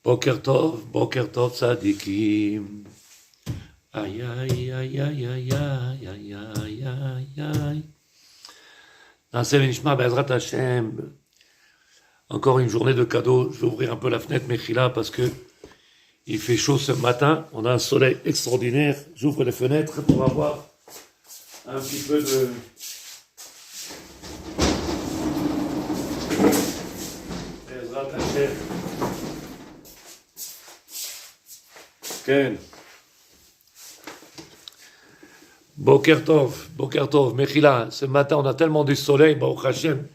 בוקר טוב צדיקים. Aïe, aïe, aïe, aïe, aïe, aïe, aïe, aïe, aïe, aïe. Nasser Nishma, Bezrat Hashem. Encore une journée de cadeaux. Je vais ouvrir un peu la fenêtre, Mechila, parce que il fait chaud ce matin. On a un soleil extraordinaire. J'ouvre les fenêtres pour avoir un petit peu de... Bezrat Hashem. Ken. Boker Tov, Mechila, ce matin on a tellement du soleil, Baruch Hashem,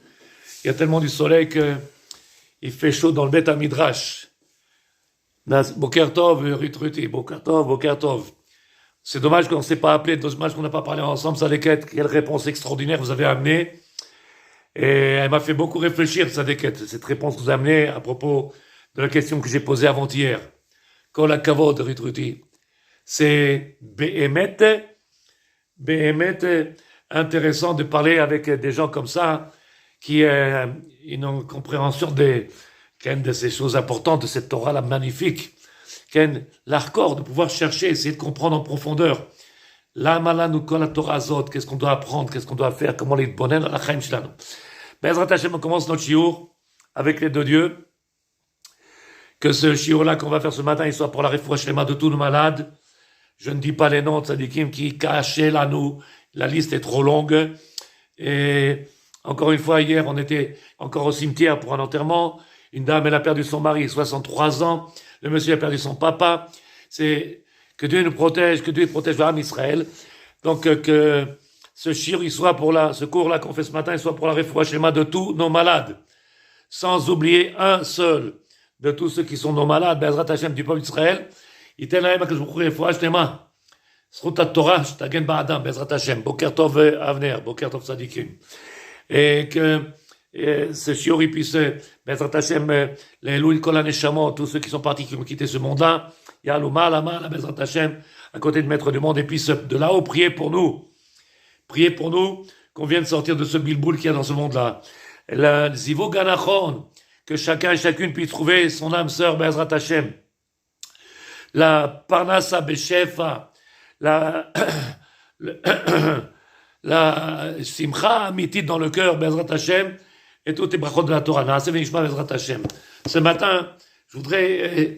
il y a tellement du soleil que il fait chaud dans le Beth Midrash. Boker Tov, Ruti, Boker Tov. C'est dommage qu'on ne s'est pas appelé, dommage qu'on n'a pas parlé ensemble, Sadeket, quelle réponse extraordinaire vous avez amenée. Et elle m'a fait beaucoup réfléchir, Sadeket, cette réponse que vous avez amenée à propos de la question que j'ai posée avant-hier. Kol HaKavod, Ruti. C'est Behemet intéressant de parler avec des gens comme ça qui ont une compréhension de ces choses importantes de cette Torah-là magnifique, l'arcor, de pouvoir chercher, essayer de comprendre en profondeur. L'amalanu kol Torah azot, qu'est-ce qu'on doit apprendre, qu'est-ce qu'on doit faire, comment les bonner la chaim shlanu. Bezrat Hashem, on commence notre shiur avec les deux dieux. Que ce shiur-là qu'on va faire ce matin, il soit pour la refoua shlema de tous nos malades. Je ne dis pas les noms de tzadikim qui cachaient là nous. La liste est trop longue. Et encore une fois, hier, on était encore au cimetière pour un enterrement. Une dame, elle a perdu son mari, 63 ans. Le monsieur a perdu son papa. C'est que Dieu nous protège, que Dieu protège l'âme Israël. Donc, que ce shir, il soit pour ce cours-là qu'on fait ce matin, il soit pour la refoua shlema de tous nos malades. Sans oublier un seul de tous ceux qui sont nos malades, Bezrat Hashem du peuple d'Israël. ייתן להם הקדוש ברוך הוא רפואה שלמה, זכות התורה שתגן באדם בעזרת השם. בוקר טוב אבנר, בוקר טוב צדיקים. Que ce shiur puisse, בעזרת השם, לעילוי כל הנשמות, tous ceux qui sont partis, qui ont quitté ce monde-là, יעלו מעלה מעלה בעזרת השם, à côté de maître du monde, et puisse de là-haut prier pour nous, qu'on vienne sortir de ce bilboul qu'il y a dans ce monde-là. Le zivug hanachon, que chacun et chacune puisse trouver son âme sœur בעזרת השם. La parnasa beshefa, la simcha amitit dans le cœur, Bezrat Hashem, et toutes les brachot de la Torah. Naaseh v'nishma Bezrat Hashem. Ce matin, je voudrais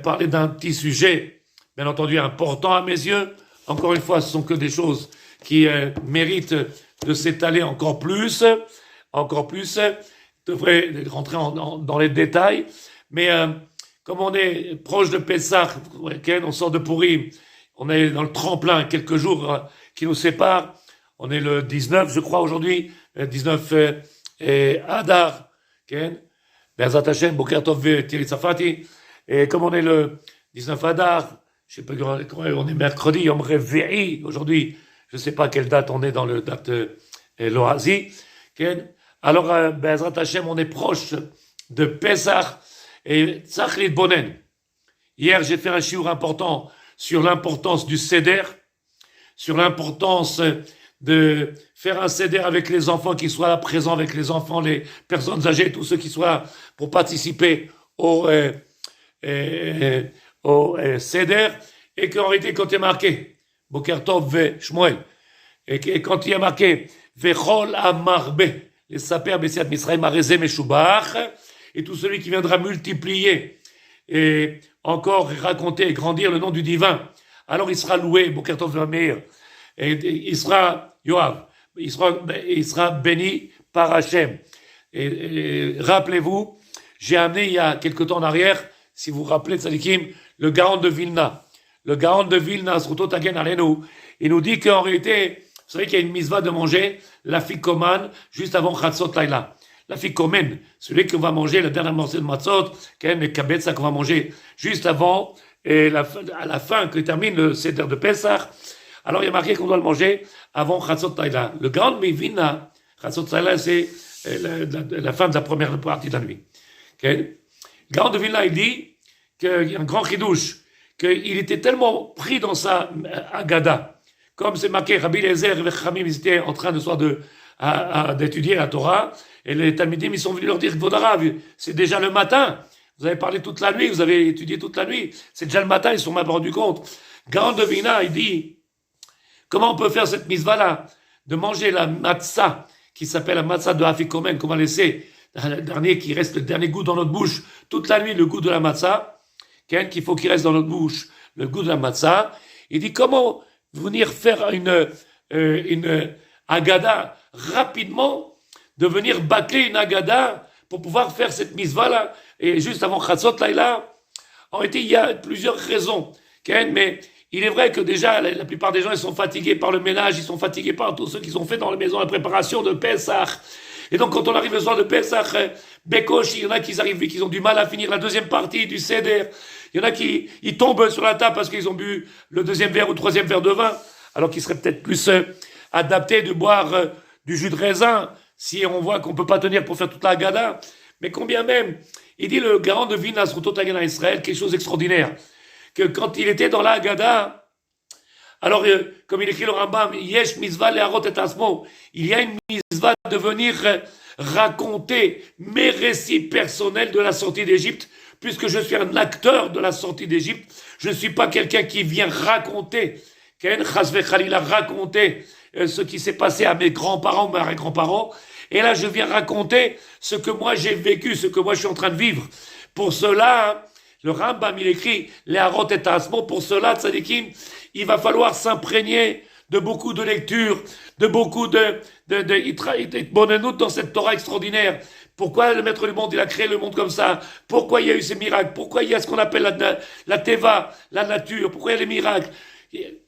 parler d'un petit sujet, bien entendu important à mes yeux. Encore une fois, ce sont que des choses qui méritent de s'étaler encore plus. Je devrais rentrer dans les détails, mais comme on est proche de Pessah, on sort de Purim, on est dans le tremplin, quelques jours qui nous séparent. On est le 19, je crois, aujourd'hui, le 19 Adar, Bezrat Hashem, Boker Tov Thierry Safati. Et comme on est le 19 Adar, je sais pas quand on est mercredi, Yom Revi'i, aujourd'hui, je sais pas quelle date on est dans le date Loazi. Alors, Bezrat Hashem, on est proche de Pessah. Et Tzachrit Bonen. Hier, j'ai fait un shiur important sur l'importance du seder, sur l'importance de faire un seder avec les enfants, qui soient là présents avec les enfants, les personnes âgées, tous ceux qui soient là pour participer au seder, et qu'en réalité, quand il est marqué, Boker Tov ve Shmuel, et quand il est marqué, Vechol Amarbe, les saper Bessiat Misraïm Arezé Meshubach, et tout celui qui viendra multiplier et encore raconter et grandir le nom du divin, alors il sera loué, Boker Tov Meir, et il sera Yoav, il sera béni par Hachem. Et rappelez-vous, j'ai amené il y a quelque temps en arrière, si vous vous rappelez, Tzadikim, le Gaon de Vilna. Le Gaon de Vilna, Srutot Hagen Alenu, il nous dit qu'en réalité, vous savez qu'il y a une misva de manger la fikoman juste avant Chatzot Laila. La fikomen, celui qu'on va manger, la dernière morceau de matzot, le kabetza qu'on va manger juste avant, et à la fin, que termine le seder de Pessah. alors il y a marqué qu'on doit le manger avant Chatzot Laila. Le grand Mivina, Chatzot Laila, c'est la fin de la première partie de la nuit. Okay? Le grand Mivina, il dit qu'il y a un grand chidouche, qu'il était tellement pris dans sa Agada, comme c'est marqué, Rabbi Eliezer et les Chachamim, ils étaient en train d'étudier la Torah, et les Talmidim, ils sont venus leur dire, Vodarav, c'est déjà le matin, vous avez parlé toute la nuit, vous avez étudié toute la nuit, c'est déjà le matin, ils se sont même rendus compte. Grand Devina, il dit, comment on peut faire cette mitzvah-là, de manger la matzah, qui s'appelle la matzah de Afikomen, qu'on va laisser, le dernier, qui reste le dernier goût dans notre bouche, toute la nuit, le goût de la matzah, qu'il faut qu'il reste dans notre bouche, le goût de la matzah. Il dit, comment venir faire une agada rapidement, de venir bâcler une agada pour pouvoir faire cette mitzvah-là, et juste avant Chatzot Laila. En réalité, il y a plusieurs raisons, mais il est vrai que déjà, la plupart des gens, ils sont fatigués par le ménage, ils sont fatigués par tous ceux qui sont faits dans les maisons, la préparation de Pesach. Et donc, quand on arrive le soir de Pesach, Bekosh, il y en a qui arrivent, qui ont du mal à finir la deuxième partie du Seder. Il y en a qui ils tombent sur la table parce qu'ils ont bu le deuxième verre ou le troisième verre de vin, alors qu'ils seraient peut-être plus adaptés de boire du jus de raisin, si on voit qu'on peut pas tenir pour faire toute la Haggadah. Mais combien même, il dit le garant de Vina sur toute la Haggadah Israël, quelque chose d'extraordinaire, que quand il était dans la Haggadah, alors, comme il écrit le Rambam, Yesh mitzvah leharot et asmo, il y a une mitzvah de venir raconter mes récits personnels de la sortie d'Égypte, puisque je suis un acteur de la sortie d'Égypte. Je ne suis pas quelqu'un qui vient raconter, raconter ce qui s'est passé à mes grands-parents, mes arrière-grands-parents. Et là, je viens raconter ce que moi j'ai vécu, ce que moi je suis en train de vivre. Pour cela, le Rambam, il écrit les Harot et Asmo. Pour cela, tzadikim, il va falloir s'imprégner de beaucoup de lectures, de beaucoup de bonheur dans cette Torah extraordinaire. Pourquoi le Maître du Monde, il a créé le monde comme ça? Pourquoi il y a eu ces miracles? Pourquoi il y a ce qu'on appelle la Teva, la nature? Pourquoi il y a les miracles?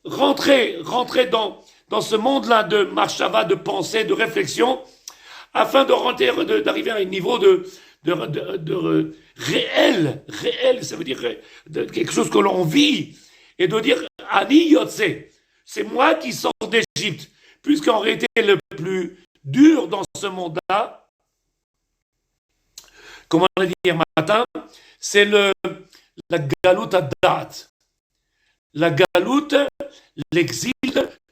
Rentrez dans ce monde-là de marshava, de pensée, de réflexion, afin d'arriver à un niveau de réel, ça veut dire de quelque chose que l'on vit, et de dire Ani Yotse, c'est moi qui sors d'Égypte, puisqu'en réalité le plus dur dans ce monde-là, comme on l'a dit hier matin, c'est la galoute à date, la galoute, l'exil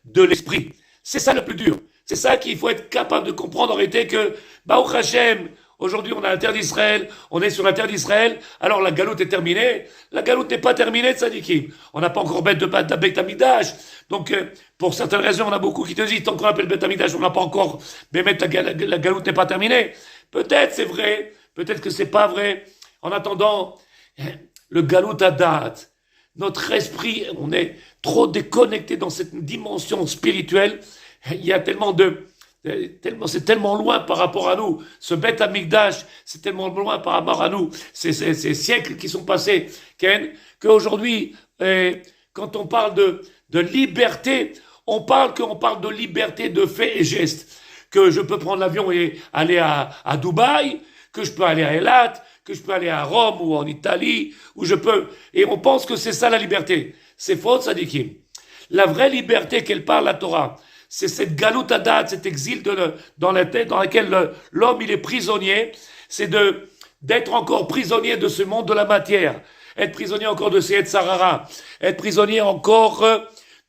de l'esprit. C'est ça le plus dur. C'est ça qu'il faut être capable de comprendre en réalité que Baruch Hashem, aujourd'hui on a la terre d'Israël, on est sur la terre d'Israël, alors la galoute est terminée. La galoute n'est pas terminée, tzadikim. On n'a pas encore bête de Beth Amidash. Donc pour certaines raisons, on a beaucoup qui te disent, tant qu'on appelle Beth Amidash, on n'a pas encore, mais la galoute n'est pas terminée. Peut-être c'est vrai, peut-être que c'est pas vrai. En attendant, le galoute à date, notre esprit, on est trop déconnecté dans cette dimension spirituelle. Il y a c'est tellement loin par rapport à nous. Ce Beth Amikdash, c'est tellement loin par rapport à nous. Ces siècles qui sont passés, qu'aujourd'hui, quand on parle de liberté, on parle de liberté de fait et geste. Que je peux prendre l'avion et aller à Dubaï, que je peux aller à Eilat, que je peux aller à Rome ou en Italie, et on pense que c'est ça la liberté. C'est faux, tzadikim. La vraie liberté qu'elle parle, la Torah, c'est cette galoute à date, cet exil dans lequel l'homme il est prisonnier, c'est d'être encore prisonnier de ce monde de la matière, être prisonnier encore de ces Yetzarara, être prisonnier encore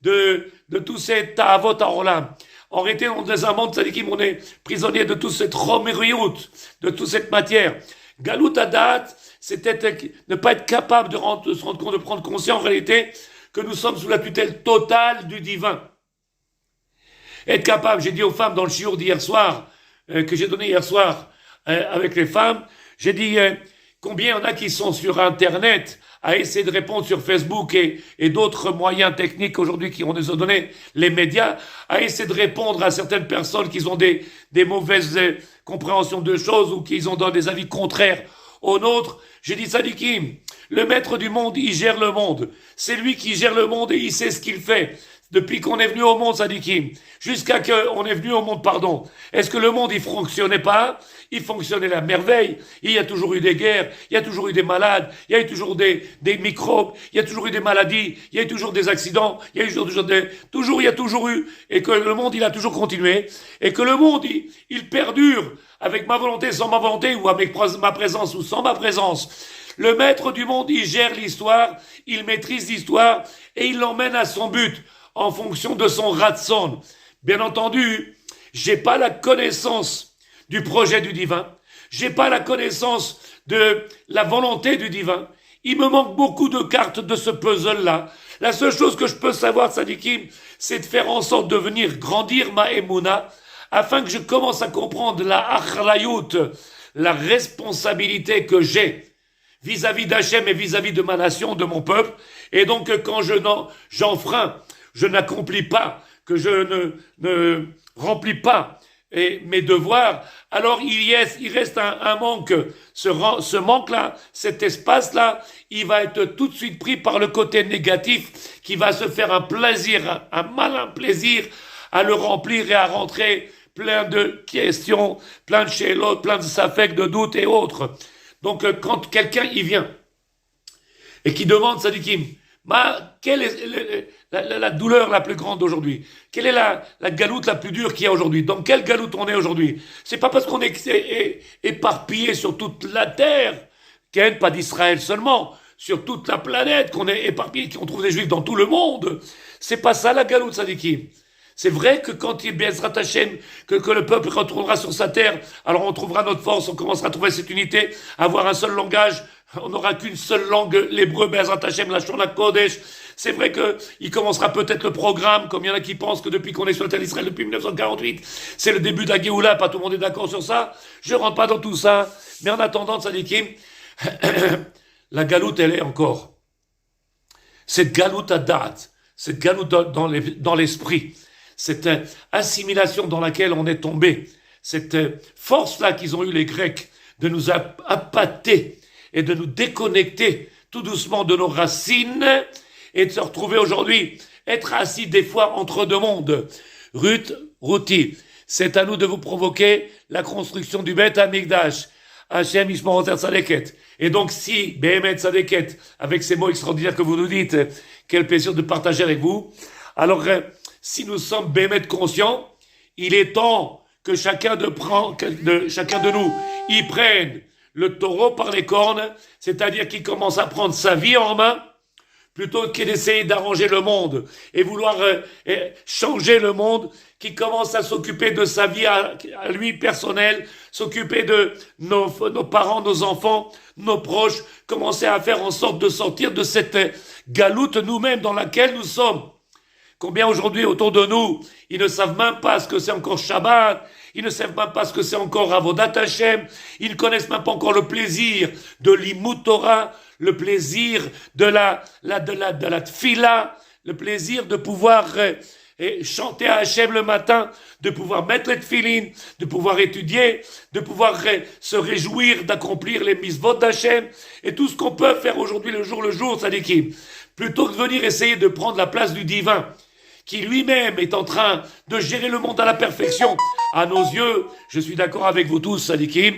de tous ces Ta'avot Ha'olam. En réalité, dans un monde, tzadikim, on est prisonnier de toute cette Romeriout, de toute cette matière. Galoute à date, c'est ne pas être capable de se rendre compte, de prendre conscience en réalité que nous sommes sous la tutelle totale du divin. Être capable, j'ai dit aux femmes dans le shiur d'hier soir, que j'ai donné hier soir avec les femmes, j'ai dit combien il y en a qui sont sur Internet à essayer de répondre sur Facebook et d'autres moyens techniques aujourd'hui qui ont nous ont donné les médias, à essayer de répondre à certaines personnes qui ont des mauvaises compréhensions de choses ou qui ont donné des avis contraires aux nôtres. J'ai dit Sadikim, le maître du monde, il gère le monde. C'est lui qui gère le monde et il sait ce qu'il fait. depuis qu'on est venu au monde, Sadikim, jusqu'à qu'on est venu au monde, pardon, est-ce que le monde, il fonctionnait pas? Il fonctionnait à merveille. Il y a toujours eu des guerres, il y a toujours eu des malades, il y a eu toujours des microbes, il y a toujours eu des maladies, il y a eu toujours des accidents, il y a eu il y a toujours eu, et que le monde, il a toujours continué, et que le monde, il perdure avec ma volonté, sans ma volonté, ou avec ma présence, ou sans ma présence. Le maître du monde, il gère l'histoire, il maîtrise l'histoire, et il l'emmène à son but, en fonction de son ratson. Bien entendu, j'ai pas la connaissance du projet du divin. J'ai pas la connaissance de la volonté du divin. Il me manque beaucoup de cartes de ce puzzle-là. La seule chose que je peux savoir, Sadikim, c'est de faire en sorte de venir grandir ma Emouna, afin que je commence à comprendre la achrayut, la responsabilité que j'ai vis-à-vis d'Hachem et vis-à-vis de ma nation, de mon peuple. Et donc, quand j'enfreins, je n'accomplis pas, que je ne remplis pas mes devoirs, alors il reste un manque. Ce manque-là, cet espace-là, il va être tout de suite pris par le côté négatif, qui va se faire un plaisir, un malin plaisir à le remplir et à rentrer plein de questions, plein de chélotes, plein de safek, de doutes et autres. Donc, quand quelqu'un y vient et qui demande, Sadikim, quelle est la douleur la plus grande aujourd'hui? Quelle est la galoute la plus dure qu'il y a aujourd'hui? Dans quelle galoute on est aujourd'hui? C'est pas parce qu'on est éparpillé sur toute la terre, pas d'Israël seulement, sur toute la planète, qu'on est éparpillé, qu'on trouve des juifs dans tout le monde. C'est pas ça la galoute, Sadikim. C'est vrai que quand il Bezrat Hashem, que le peuple retournera sur sa terre, alors on trouvera notre force, on commencera à trouver cette unité, avoir un seul langage, on n'aura qu'une seule langue, l'hébreu, Bezrat Hashem, la Shona Kodesh. C'est vrai que il commencera peut-être le programme, comme il y en a qui pensent que depuis qu'on est sur la terre d'Israël depuis 1948, c'est le début de la Géoula, pas tout le monde est d'accord sur ça. Je rentre pas dans tout ça, mais en attendant, Sadikim, la galoute, elle est encore. Cette galoute à date, cette galoute dans l'esprit, cette assimilation dans laquelle on est tombé, cette force-là qu'ils ont eu les Grecs de nous appâter et de nous déconnecter tout doucement de nos racines et de se retrouver aujourd'hui, être assis des fois entre deux mondes. Ruti, c'est à nous de vous provoquer la construction du Beth Amikdash. Hachem Yishmor Oter Tzadeket. Et donc si, Behemet Tzadeket, avec ces mots extraordinaires que vous nous dites, quel plaisir de partager avec vous, alors si nous sommes bémètres conscients, il est temps que chacun de nous y prenne le taureau par les cornes, c'est-à-dire qu'il commence à prendre sa vie en main, plutôt que d'essayer d'arranger le monde et vouloir changer le monde, qui commence à s'occuper de sa vie à lui personnelle, s'occuper de nos parents, nos enfants, nos proches, commencer à faire en sorte de sortir de cette galoute nous-mêmes dans laquelle nous sommes. Combien aujourd'hui autour de nous, ils ne savent même pas ce que c'est encore Shabbat, ils ne savent même pas ce que c'est encore Avodat Hashem, ils ne connaissent même pas encore le plaisir de l'Imut Torah, le plaisir de la tfila, le plaisir de pouvoir chanter à Hashem le matin, de pouvoir mettre les tfilines, de pouvoir étudier, de pouvoir se réjouir d'accomplir les mitzvot d'Hashem, et tout ce qu'on peut faire aujourd'hui le jour, Sadikim, plutôt que de venir essayer de prendre la place du divin, qui lui-même est en train de gérer le monde à la perfection. À nos yeux, je suis d'accord avec vous tous, Sadikim,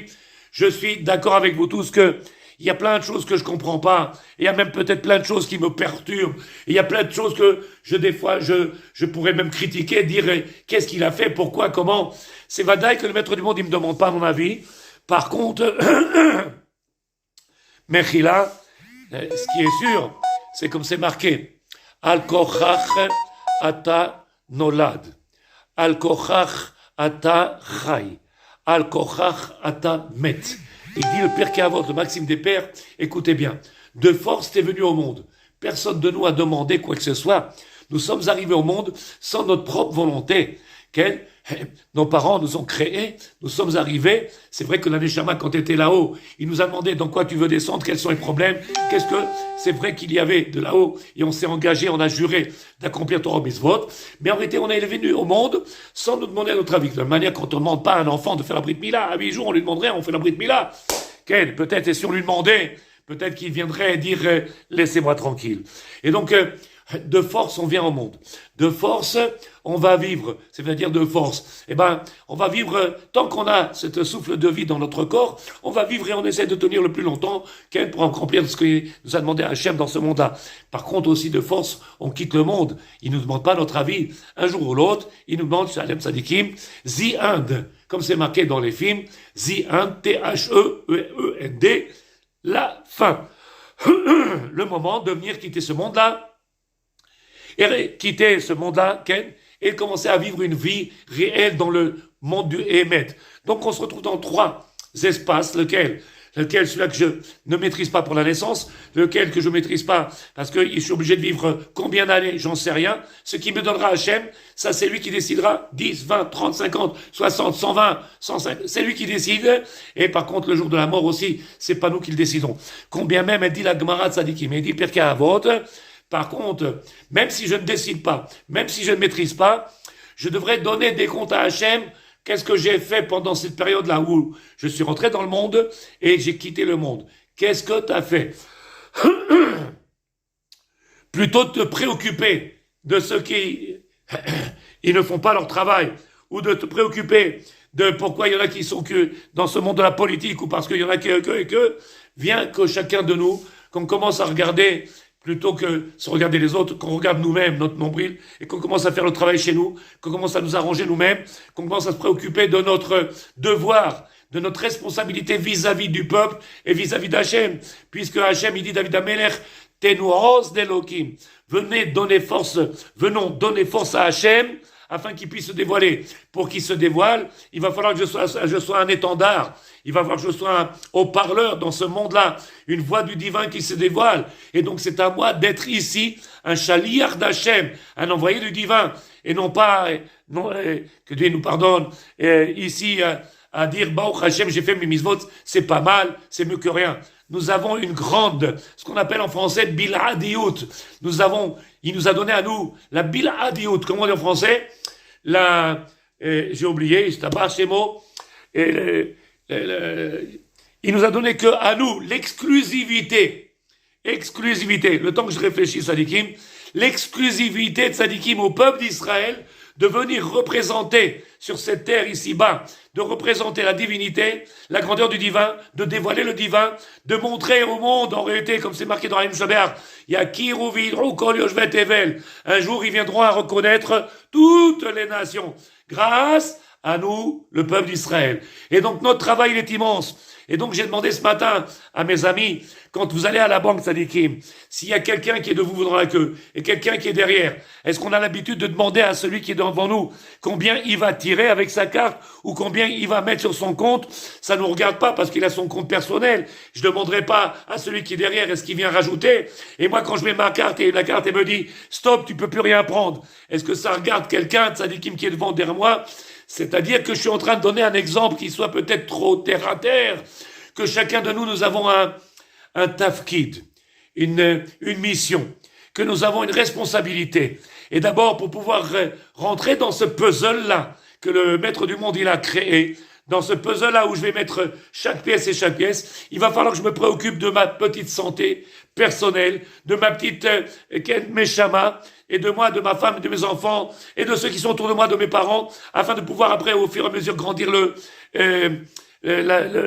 je suis d'accord avec vous tous que il y a plein de choses que je comprends pas. Il y a même peut-être plein de choses qui me perturbent. Il y a plein de choses que des fois, je pourrais même critiquer, dire qu'est-ce qu'il a fait, pourquoi, comment. C'est vadaï que le maître du monde, il me demande pas mon avis. Par contre, Mechila, ce qui est sûr, c'est comme c'est marqué. Al-Kochach ata nolad. Al-Kochach ata chai. Al-Kochach ata met. Il dit le Père Kavot, le Maxime des Pères, écoutez bien, de force t'es venu au monde. Personne de nous a demandé quoi que ce soit. Nous sommes arrivés au monde sans notre propre volonté. Nos parents nous ont créés, nous sommes arrivés. C'est vrai que la Neshama, quand était là-haut, il nous a demandé dans quoi tu veux descendre, quels sont les problèmes, c'est vrai qu'il y avait de là-haut, et on s'est engagé, on a juré d'accomplir Torah Mitzvot, mais en réalité, on est venu au monde sans nous demander notre avis. De la manière, quand on ne demande pas à un enfant de faire la Brit Mila, à 8 jours, on lui demanderait, on fait la Brit Mila. Peut-être, et si on lui demandait, peut-être qu'il viendrait dire, laissez-moi tranquille. Et donc, De force, on vient au monde. De force, on va vivre. C'est-à-dire de force. Eh ben, on va vivre, tant qu'on a ce souffle de vie dans notre corps, on va vivre et on essaie de tenir le plus longtemps pour accomplir ce qu'il nous a demandé Hachem dans ce monde-là. Par contre, aussi de force, on quitte le monde. Il nous demande pas notre avis. Un jour ou l'autre, il nous demande, Shalem Sadikim, The End. Comme c'est marqué dans les films, The End, T-H-E-E-N-D, la fin. Le moment de venir quitter ce monde-là, et quitter ce monde-là, Ken, et commencer à vivre une vie réelle dans le monde du Hémet. Donc on se retrouve dans trois espaces, lequel celui-là que je ne maîtrise pas pour la naissance, lequel que je maîtrise pas parce que je suis obligé de vivre combien d'années, j'en sais rien. Ce qui me donnera Hachem, ça c'est lui qui décidera, 10, 20, 30, 50, 60, 120, 150, c'est lui qui décide. Et par contre, le jour de la mort aussi, c'est pas nous qui le décidons. Combien même, elle dit la Gemara Tzadikim, elle dit Pirkei Avot. Par contre, même si je ne décide pas, même si je ne maîtrise pas, je devrais donner des comptes à Hachem. Qu'est-ce que j'ai fait pendant cette période-là où je suis rentré dans le monde et j'ai quitté le monde? Qu'est-ce que tu as fait? Plutôt de te préoccuper de ceux qui ils ne font pas leur travail, ou de te préoccuper de pourquoi il y en a qui sont que dans ce monde de la politique, ou parce qu'il y en a que, viens que chacun de nous, qu'on commence à regarder plutôt que se regarder les autres, qu'on regarde nous-mêmes, notre nombril, et qu'on commence à faire le travail chez nous, qu'on commence à nous arranger nous-mêmes, qu'on commence à se préoccuper de notre devoir, de notre responsabilité vis-à-vis du peuple et vis-à-vis d'Hachem, puisque Hachem, il dit David Amelech, Tenuos d'Elohim, venons donner force à Hachem, afin qu'il puisse se dévoiler. Pour qu'il se dévoile, il va falloir que je sois un étendard. Il va falloir que je sois un haut-parleur dans ce monde-là, une voix du divin qui se dévoile. Et donc c'est à moi d'être ici un chaliar d'Hachem, un envoyé du divin, et non pas, que Dieu nous pardonne, ici à dire Baruch Hachem, j'ai fait mes mitzvot, c'est pas mal, c'est mieux que rien. Nous avons une grande, ce qu'on appelle en français bil'adiout. Il nous a donné à nous la bil'adiout, comment on dit en français? J'ai oublié, c'est un ces mots. Il nous a donné que à nous l'exclusivité. Le temps que je réfléchis, Sadikim, l'exclusivité de Sadikim au peuple d'Israël de venir représenter sur cette terre ici-bas, de représenter la divinité, la grandeur du divin, de dévoiler le divin, de montrer au monde, en réalité, comme c'est marqué dans Haïm Shaber, Yakiru vidru kol yoshvet tevel. Un jour, ils viendront à reconnaître toutes les nations, grâce à nous, le peuple d'Israël. Et donc, notre travail, il est immense. Et donc, j'ai demandé ce matin à mes amis, quand vous allez à la banque Tzadikim, s'il y a quelqu'un qui est de vous dans la queue et quelqu'un qui est derrière, est-ce qu'on a l'habitude de demander à celui qui est devant nous combien il va tirer avec sa carte ou combien il va mettre sur son compte? Ça ne nous regarde pas parce qu'il a son compte personnel. Je ne demanderai pas à celui qui est derrière est-ce qu'il vient rajouter. Et moi, quand je mets ma carte et la carte elle me dit stop, tu peux plus rien prendre. Est-ce que ça regarde quelqu'un Tzadikim qui est devant derrière moi? C'est-à-dire que je suis en train de donner un exemple qui soit peut-être trop terre à terre, que chacun de nous avons un tafkid, une mission, que nous avons une responsabilité. Et d'abord, pour pouvoir rentrer dans ce puzzle-là, que le maître du monde, il a créé, dans ce puzzle-là où je vais mettre chaque pièce, il va falloir que je me préoccupe de ma petite santé personnelle, de ma petite Meshama, et de moi, de ma femme, de mes enfants, et de ceux qui sont autour de moi, de mes parents, afin de pouvoir après, au fur et à mesure, grandir le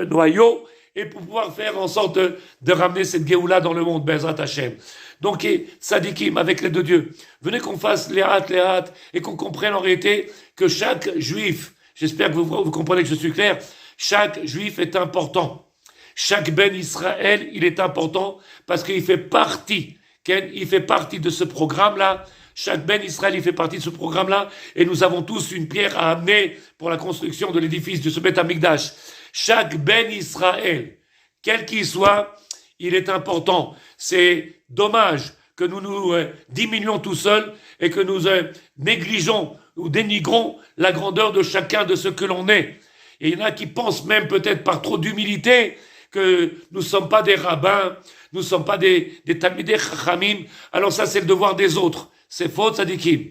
noyau, et pour pouvoir faire en sorte de ramener cette Géoula dans le monde, Bezrat Hashem. Donc, Tzadikim, avec l'aide de Dieu, venez qu'on fasse les hâtes, et qu'on comprenne en réalité que chaque juif, j'espère que vous comprenez que je suis clair, chaque juif est important. Chaque Ben Israël, il est important parce qu'il fait partie, il fait partie de ce programme-là. Chaque Ben Israël, il fait partie de ce programme-là, et nous avons tous une pierre à amener pour la construction de l'édifice de ce Beth Amikdash. Chaque Ben Israël, quel qu'il soit, il est important. C'est dommage que nous nous diminuons tout seuls et que nous négligeons ou dénigrons la grandeur de chacun de ce que l'on est. Et il y en a qui pensent même peut-être par trop d'humilité que nous ne sommes pas des rabbins, nous ne sommes pas des talmidei chachamim. Alors ça, c'est le devoir des autres. C'est faux, tzadikim.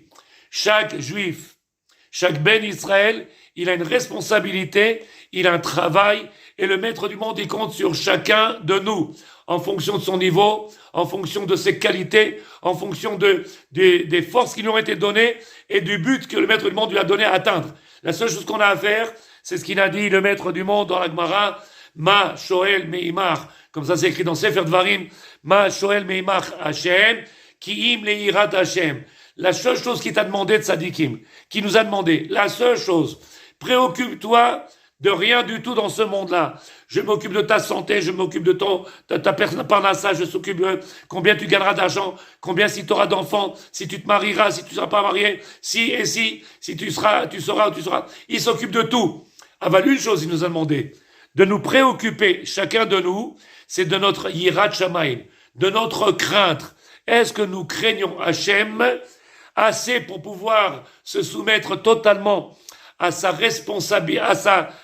Chaque juif, chaque Ben Israël, il a une responsabilité, il a un travail, et le maître du monde, il compte sur chacun de nous, en fonction de son niveau, en fonction de ses qualités, en fonction des forces qui lui ont été données, et du but que le maître du monde lui a donné à atteindre. La seule chose qu'on a à faire, c'est ce qu'il a dit le maître du monde dans la Gemara, Ma Shoel Meimach, comme ça c'est écrit dans Sefer Dvarim, Ma Shoel Meimach Hashem, Ki im leirat Hashem. La seule chose qu'il t'a demandé de Sadikim, qui nous a demandé, la seule chose, préoccupe-toi de rien du tout dans ce monde-là. Je m'occupe de ta santé, je m'occupe de ta personne parnassa, je s'occupe de combien tu gagneras d'argent, combien si tu auras d'enfants, si tu te marieras, si tu ne seras pas marié, si tu sauras. Il s'occupe de tout. Ah bah lui, une chose, il nous a demandé de nous préoccuper, chacun de nous, c'est de notre yirat shamayim, de notre crainte. Est-ce que nous craignons Hachem assez pour pouvoir se soumettre totalement à sa responsabilité,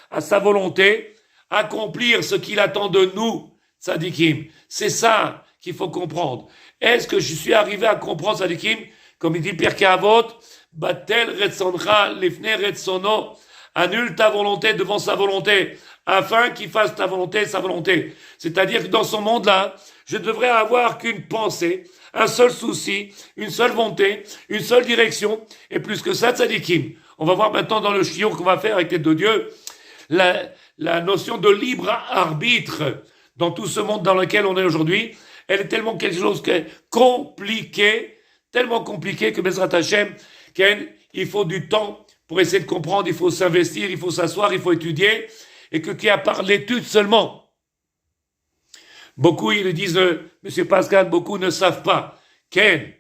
à sa volonté, accomplir ce qu'il attend de nous, Tzadikim. C'est ça qu'il faut comprendre. Est-ce que je suis arrivé à comprendre, Tzadikim, comme il dit Pierre Kavot, Batel Retzoncha Lifne Retzono, annule ta volonté devant sa volonté, afin qu'il fasse ta volonté, sa volonté. C'est-à-dire que dans ce monde-là, je devrais avoir qu'une pensée, un seul souci, une seule volonté, une seule direction, et plus que ça, Tzadikim. On va voir maintenant dans le shiur qu'on va faire avec l'aide de Dieu, la notion de libre arbitre dans tout ce monde dans lequel on est aujourd'hui, elle est tellement quelque chose qui est compliqué, tellement compliqué que Bezrat Hashem, il faut du temps pour essayer de comprendre, il faut s'investir, il faut s'asseoir, il faut étudier, et que à part l'étude seulement, beaucoup, ils disent, Monsieur Pascal, beaucoup ne savent pas. Ken,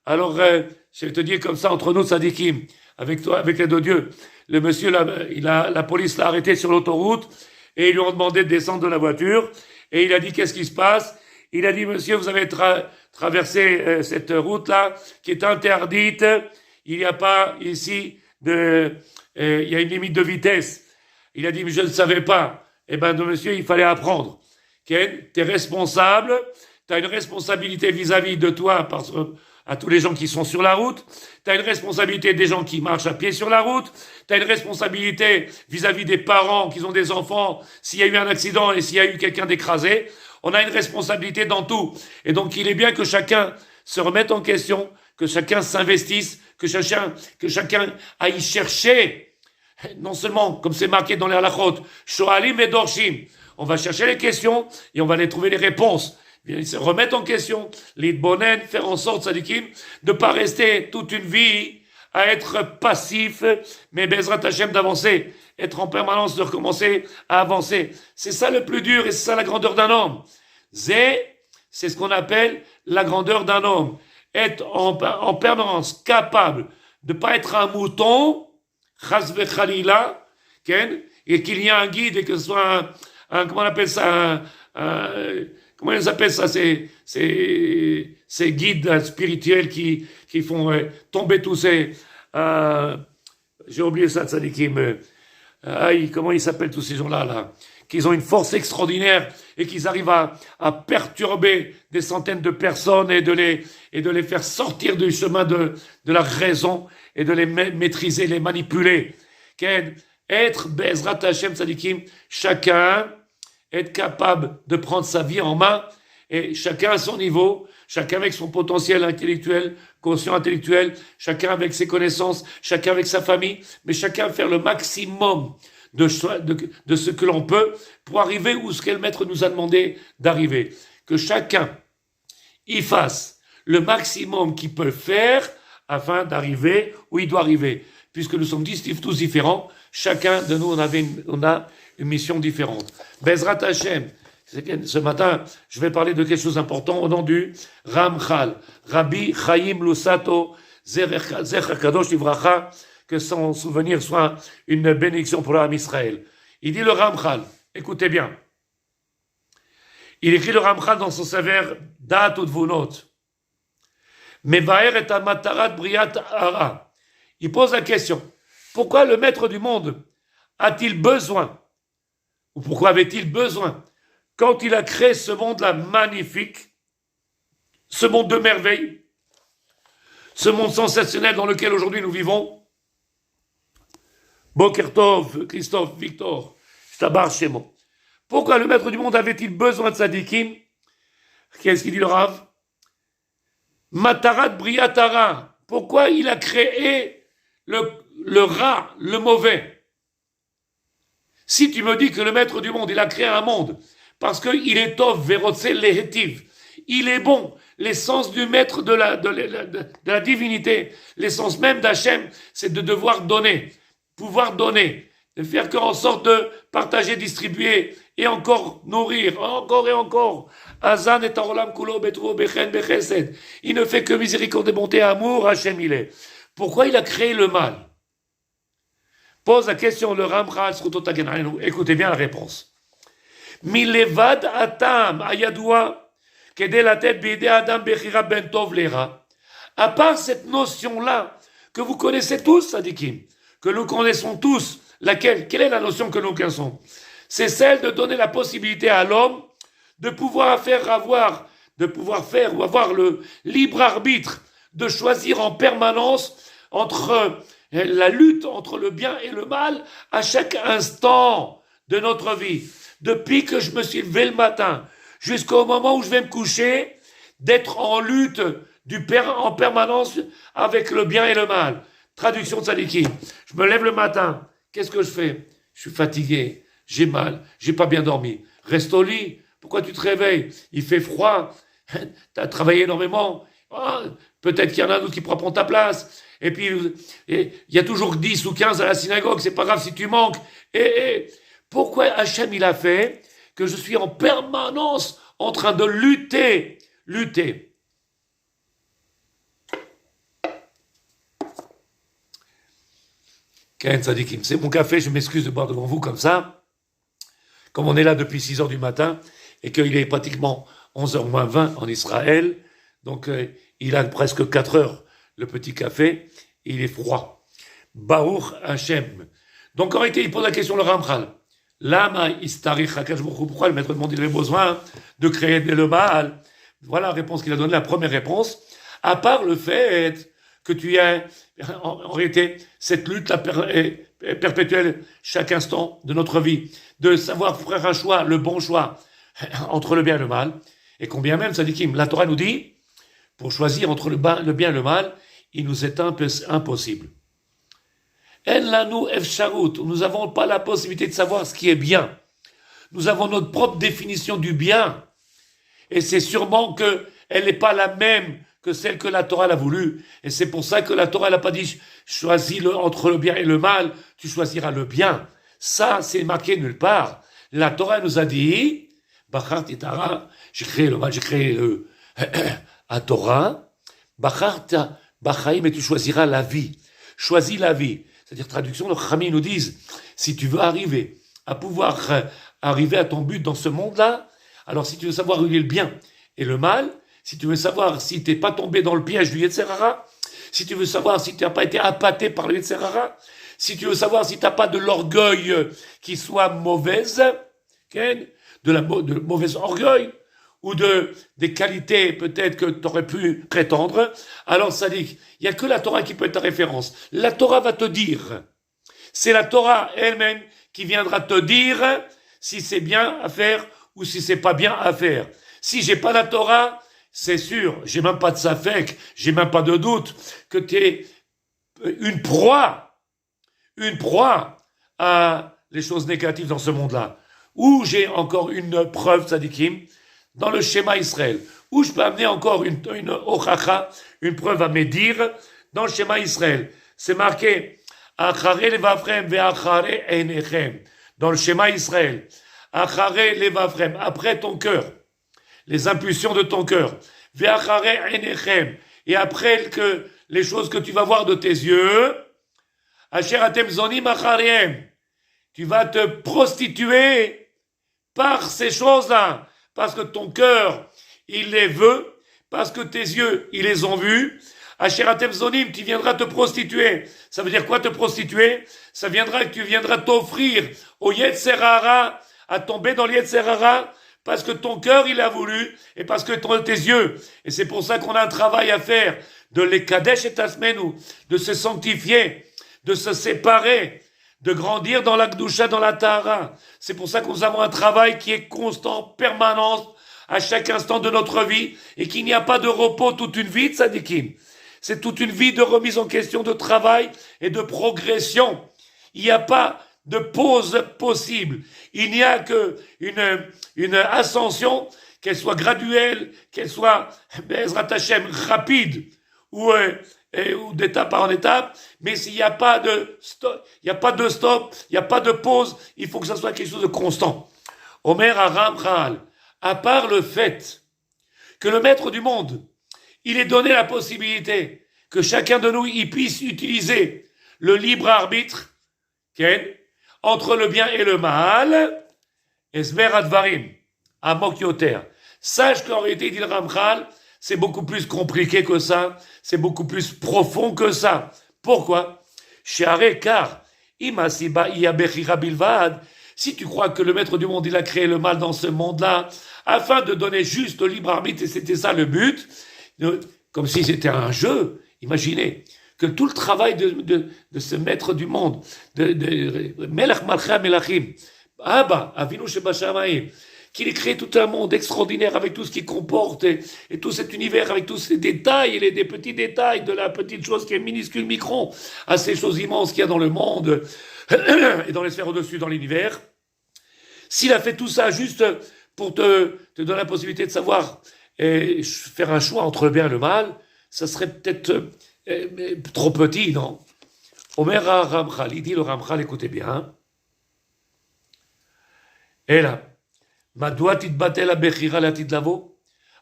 alors, je vais te dire comme ça, entre nous, Sadikim, avec toi, avec l'aide de Dieu, le monsieur, la police l'a arrêté sur l'autoroute, et ils lui ont demandé de descendre de la voiture, et il a dit, qu'est-ce qui se passe? Il a dit, monsieur, vous avez traversé cette route-là, qui est interdite, il n'y a pas ici il y a une limite de vitesse. Il a dit, mais je ne savais pas. Eh ben, monsieur, il fallait apprendre. Ken, t'es responsable, t'as une responsabilité vis-à-vis de toi, à tous les gens qui sont sur la route, t'as une responsabilité des gens qui marchent à pied sur la route, t'as une responsabilité vis-à-vis des parents qui ont des enfants, s'il y a eu un accident et s'il y a eu quelqu'un d'écrasé, on a une responsabilité dans tout. Et donc, il est bien que chacun se remette en question, que chacun s'investisse, que chacun aille chercher, non seulement, comme c'est marqué dans les halachot, shoalim et dorshim, on va chercher les questions et on va aller trouver les réponses. Ils se remettent en question, les bonen, faire en sorte, Sadikim, de ne pas rester toute une vie à être passif, mais Bezrat Hashem d'avancer, être en permanence de recommencer à avancer. C'est ça le plus dur et c'est ça la grandeur d'un homme. C'est ce qu'on appelle la grandeur d'un homme. Être en permanence capable de ne pas être un mouton, chas vechalila, et qu'il y ait un guide et que ce soit comment on appelle ça, comment ils appellent ça, ces guides spirituels qui font tomber tous ces, j'ai oublié ça, Tzadikim, comment ils s'appellent tous ces gens-là, là, qu'ils ont une force extraordinaire et qu'ils arrivent à perturber des centaines de personnes et de les faire sortir du chemin de la raison et de les maîtriser, les manipuler. Être Bezrat Hashem Tzadikim, chacun être capable de prendre sa vie en main, et chacun à son niveau, chacun avec son potentiel intellectuel, quotient intellectuel, chacun avec ses connaissances, chacun avec sa famille, mais chacun faire le maximum de ce que l'on peut pour arriver où ce que le maître nous a demandé d'arriver. Que chacun y fasse le maximum qu'il peut faire afin d'arriver où il doit arriver. Puisque nous sommes tous différents, chacun de nous, on a une mission différente. Bezrat Hashem, ce matin, je vais parler de quelque chose d'important au nom du Ramchal, Rabbi Chaim Lusato, Zecher Kadosh Livracha, que son souvenir soit une bénédiction pour l'âme Israël. Il dit le Ramchal, écoutez bien, il écrit le Ramchal dans son sévère Dat Udvunot, Mevaer et Amatarat Briat Ara. Il pose la question, pourquoi le maître du monde a-t-il besoin, ou pourquoi avait-il besoin, quand il a créé ce monde-là magnifique, ce monde de merveille, ce monde sensationnel dans lequel aujourd'hui nous vivons, Boker Tov, Christophe, Victor, Shtabar Shemo. Pourquoi le maître du monde avait-il besoin de tzadikim? Qu'est-ce qu'il dit le Rav? Matarat Briatara. Pourquoi il a créé le rat, le mauvais? Si tu me dis que le maître du monde, il a créé un monde, parce qu'il est Tov, Verotse, Lehetiv, il est bon, l'essence du maître de la divinité, l'essence même d'Hachem, c'est de devoir donner, pouvoir donner, de faire en sorte de partager, distribuer, et encore nourrir, encore et encore. Azan et Tarolam Kulo Betro Bechen Bechesed. Il ne fait que miséricorde et bonté, amour, Hachem il est. Pourquoi il a créé le mal? Pose la question le Ramchal Srutotagen. Écoutez bien la réponse. Milevad Atam Ayadoua Kedel la tête Bide Adam Bechira Bentov Lera. À part cette notion-là, que vous connaissez tous, Sadikim, que nous connaissons tous, laquelle? Quelle est la notion que nous connaissons? C'est celle de donner la possibilité à l'homme de pouvoir faire ou avoir le libre arbitre, de choisir en permanence entre la lutte entre le bien et le mal à chaque instant de notre vie. Depuis que je me suis levé le matin jusqu'au moment où je vais me coucher, d'être en lutte en permanence avec le bien et le mal. Traduction de Sadiki. Je me lève le matin. Qu'est-ce que je fais? Je suis fatigué. J'ai mal. J'ai pas bien dormi. Reste au lit. Pourquoi tu te réveilles? Il fait froid. Tu as travaillé énormément. Oh, peut-être qu'il y en a d'autres qui prendront ta place. Et puis, il y a toujours 10 ou 15 à la synagogue. C'est pas grave si tu manques. Et pourquoi Hachem il a fait que je suis en permanence en train de lutter? Ken Sadikim, c'est mon café, je m'excuse de boire devant vous comme ça. Comme on est là depuis 6 heures du matin et qu'il est pratiquement 11h moins 20 en Israël, donc il a presque 4 heures le petit café, il est froid. Baruch Hashem. Donc en réalité, il pose la question le Ramchal. Lama istarich hakadosh baruch hu, pourquoi le maître du monde il avait besoin de créer le mal? Voilà la réponse qu'il a donnée, la première réponse. À part le fait que tu as en réalité cette lutte perpétuelle chaque instant de notre vie, de savoir faire un choix, le bon choix entre le bien et le mal. Et combien même, ça dit Kim, la Torah nous dit, pour choisir entre le bien et le mal, il nous est impossible. Nous n'avons pas la possibilité de savoir ce qui est bien. Nous avons notre propre définition du bien. Et c'est sûrement qu'elle n'est pas la même que celle que la Torah l'a voulu. Et c'est pour ça que la Torah n'a pas dit choisis entre le bien et le mal, tu choisiras le bien. Ça, c'est marqué nulle part. La Torah nous a dit, Bachar Titara, j'ai créé le mal, j'ai créé la Torah, Bachar Bachaim, et tu choisiras la vie. Choisis la vie. C'est-à-dire, traduction, le Chami nous disent, si tu veux arriver à pouvoir arriver à ton but dans ce monde-là, alors si tu veux savoir où il est le bien et le mal, si tu veux savoir si tu n'es pas tombé dans le piège du Yetzer Hara, si tu veux savoir si tu n'as pas été appâté par le Yetzer Hara, si tu veux savoir si tu n'as pas de l'orgueil qui soit mauvaise, de mauvais orgueil, ou des qualités peut-être que tu aurais pu prétendre, alors ça dit, il n'y a que la Torah qui peut être ta référence. La Torah va te dire, c'est la Torah elle-même qui viendra te dire si c'est bien à faire ou si c'est pas bien à faire. Si j'ai pas la Torah, c'est sûr, j'ai même pas de safek, j'ai même pas de doute que tu es une proie à les choses négatives dans ce monde-là. Ou j'ai encore une preuve, Tzadikim, dans le schéma Israël, où je peux amener encore une ochacha, une preuve à médire, dans le schéma Israël. C'est marqué, Achare levavchem ve'achare einechem, dans le schéma Israël. Achare levavchem, après ton cœur, les impulsions de ton cœur. Ve'achare einechem, et après que les choses que tu vas voir de tes yeux, Asher atem zonim achariem, tu vas te prostituer par ces choses-là, parce que ton cœur, il les veut, parce que tes yeux, ils les ont vus. Asher atem zonim, tu viendras te prostituer. Ça veut dire quoi te prostituer? Ça viendra que tu viendras t'offrir au Yetzer Hara, à tomber dans le Yetzer Hara, parce que ton cœur, il a voulu, et parce que tes yeux. Et c'est pour ça qu'on a un travail à faire, de les kadesh et tasmenu, de se sanctifier, de se séparer de grandir dans la Gdusha, dans la Tahara. C'est pour ça que nous avons un travail qui est constant, permanent, à chaque instant de notre vie, et qu'il n'y a pas de repos toute une vie, tzadikim. C'est toute une vie de remise en question, de travail et de progression. Il n'y a pas de pause possible. Il n'y a que une ascension, qu'elle soit graduelle, qu'elle soit, Be'ezrat Hashem, rapide, ou d'étape en étape, mais s'il n'y a pas de stop, il n'y a pas de pause, il faut que ça soit quelque chose de constant. Omer Aram, à part le fait que le maître du monde, il est donné la possibilité que chacun de nous y puisse utiliser le libre arbitre, entre le bien et le mal, Esber Advarim, Amok Yoter. Sache qu'en réalité, dit le Ramchal, c'est beaucoup plus compliqué que ça, c'est beaucoup plus profond que ça. Pourquoi? Car, si tu crois que le maître du monde, il a créé le mal dans ce monde-là, afin de donner juste le libre arbitre, et c'était ça le but, comme si c'était un jeu, imaginez, que tout le travail de ce maître du monde, de Melech Malchei Melachim, Abba, Avinu Shebashamayim, qu'il ait créé tout un monde extraordinaire avec tout ce qu'il comporte et tout cet univers avec tous ces détails et des petits détails de la petite chose qui est minuscule micron à ces choses immenses qu'il y a dans le monde et dans les sphères au-dessus dans l'univers. S'il a fait tout ça juste pour te donner la possibilité de savoir et faire un choix entre le bien et le mal, ça serait peut-être trop petit, non? Omer Ramchal, il dit le Ramchal, écoutez bien. Et là,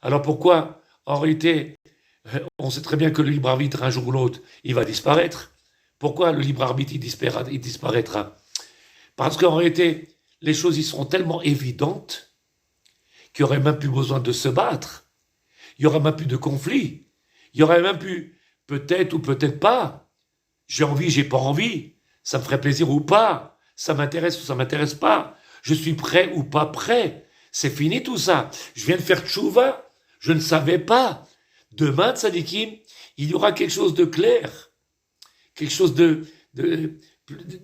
alors pourquoi, en réalité, on sait très bien que le libre arbitre, un jour ou l'autre, il va disparaître. Pourquoi le libre arbitre, il disparaîtra? Parce qu'en réalité, les choses, ils seront tellement évidentes qu'il n'y aurait même plus besoin de se battre. Il n'y aurait même plus de conflit. Il n'y aurait même plus peut-être ou peut-être pas. J'ai envie, j'ai pas envie. Ça me ferait plaisir ou pas. Ça m'intéresse ou ça m'intéresse pas. Je suis prêt ou pas prêt. C'est fini tout ça. Je viens de faire tchouva. Je ne savais pas. Demain, tzadikim, il y aura quelque chose de clair. Quelque chose de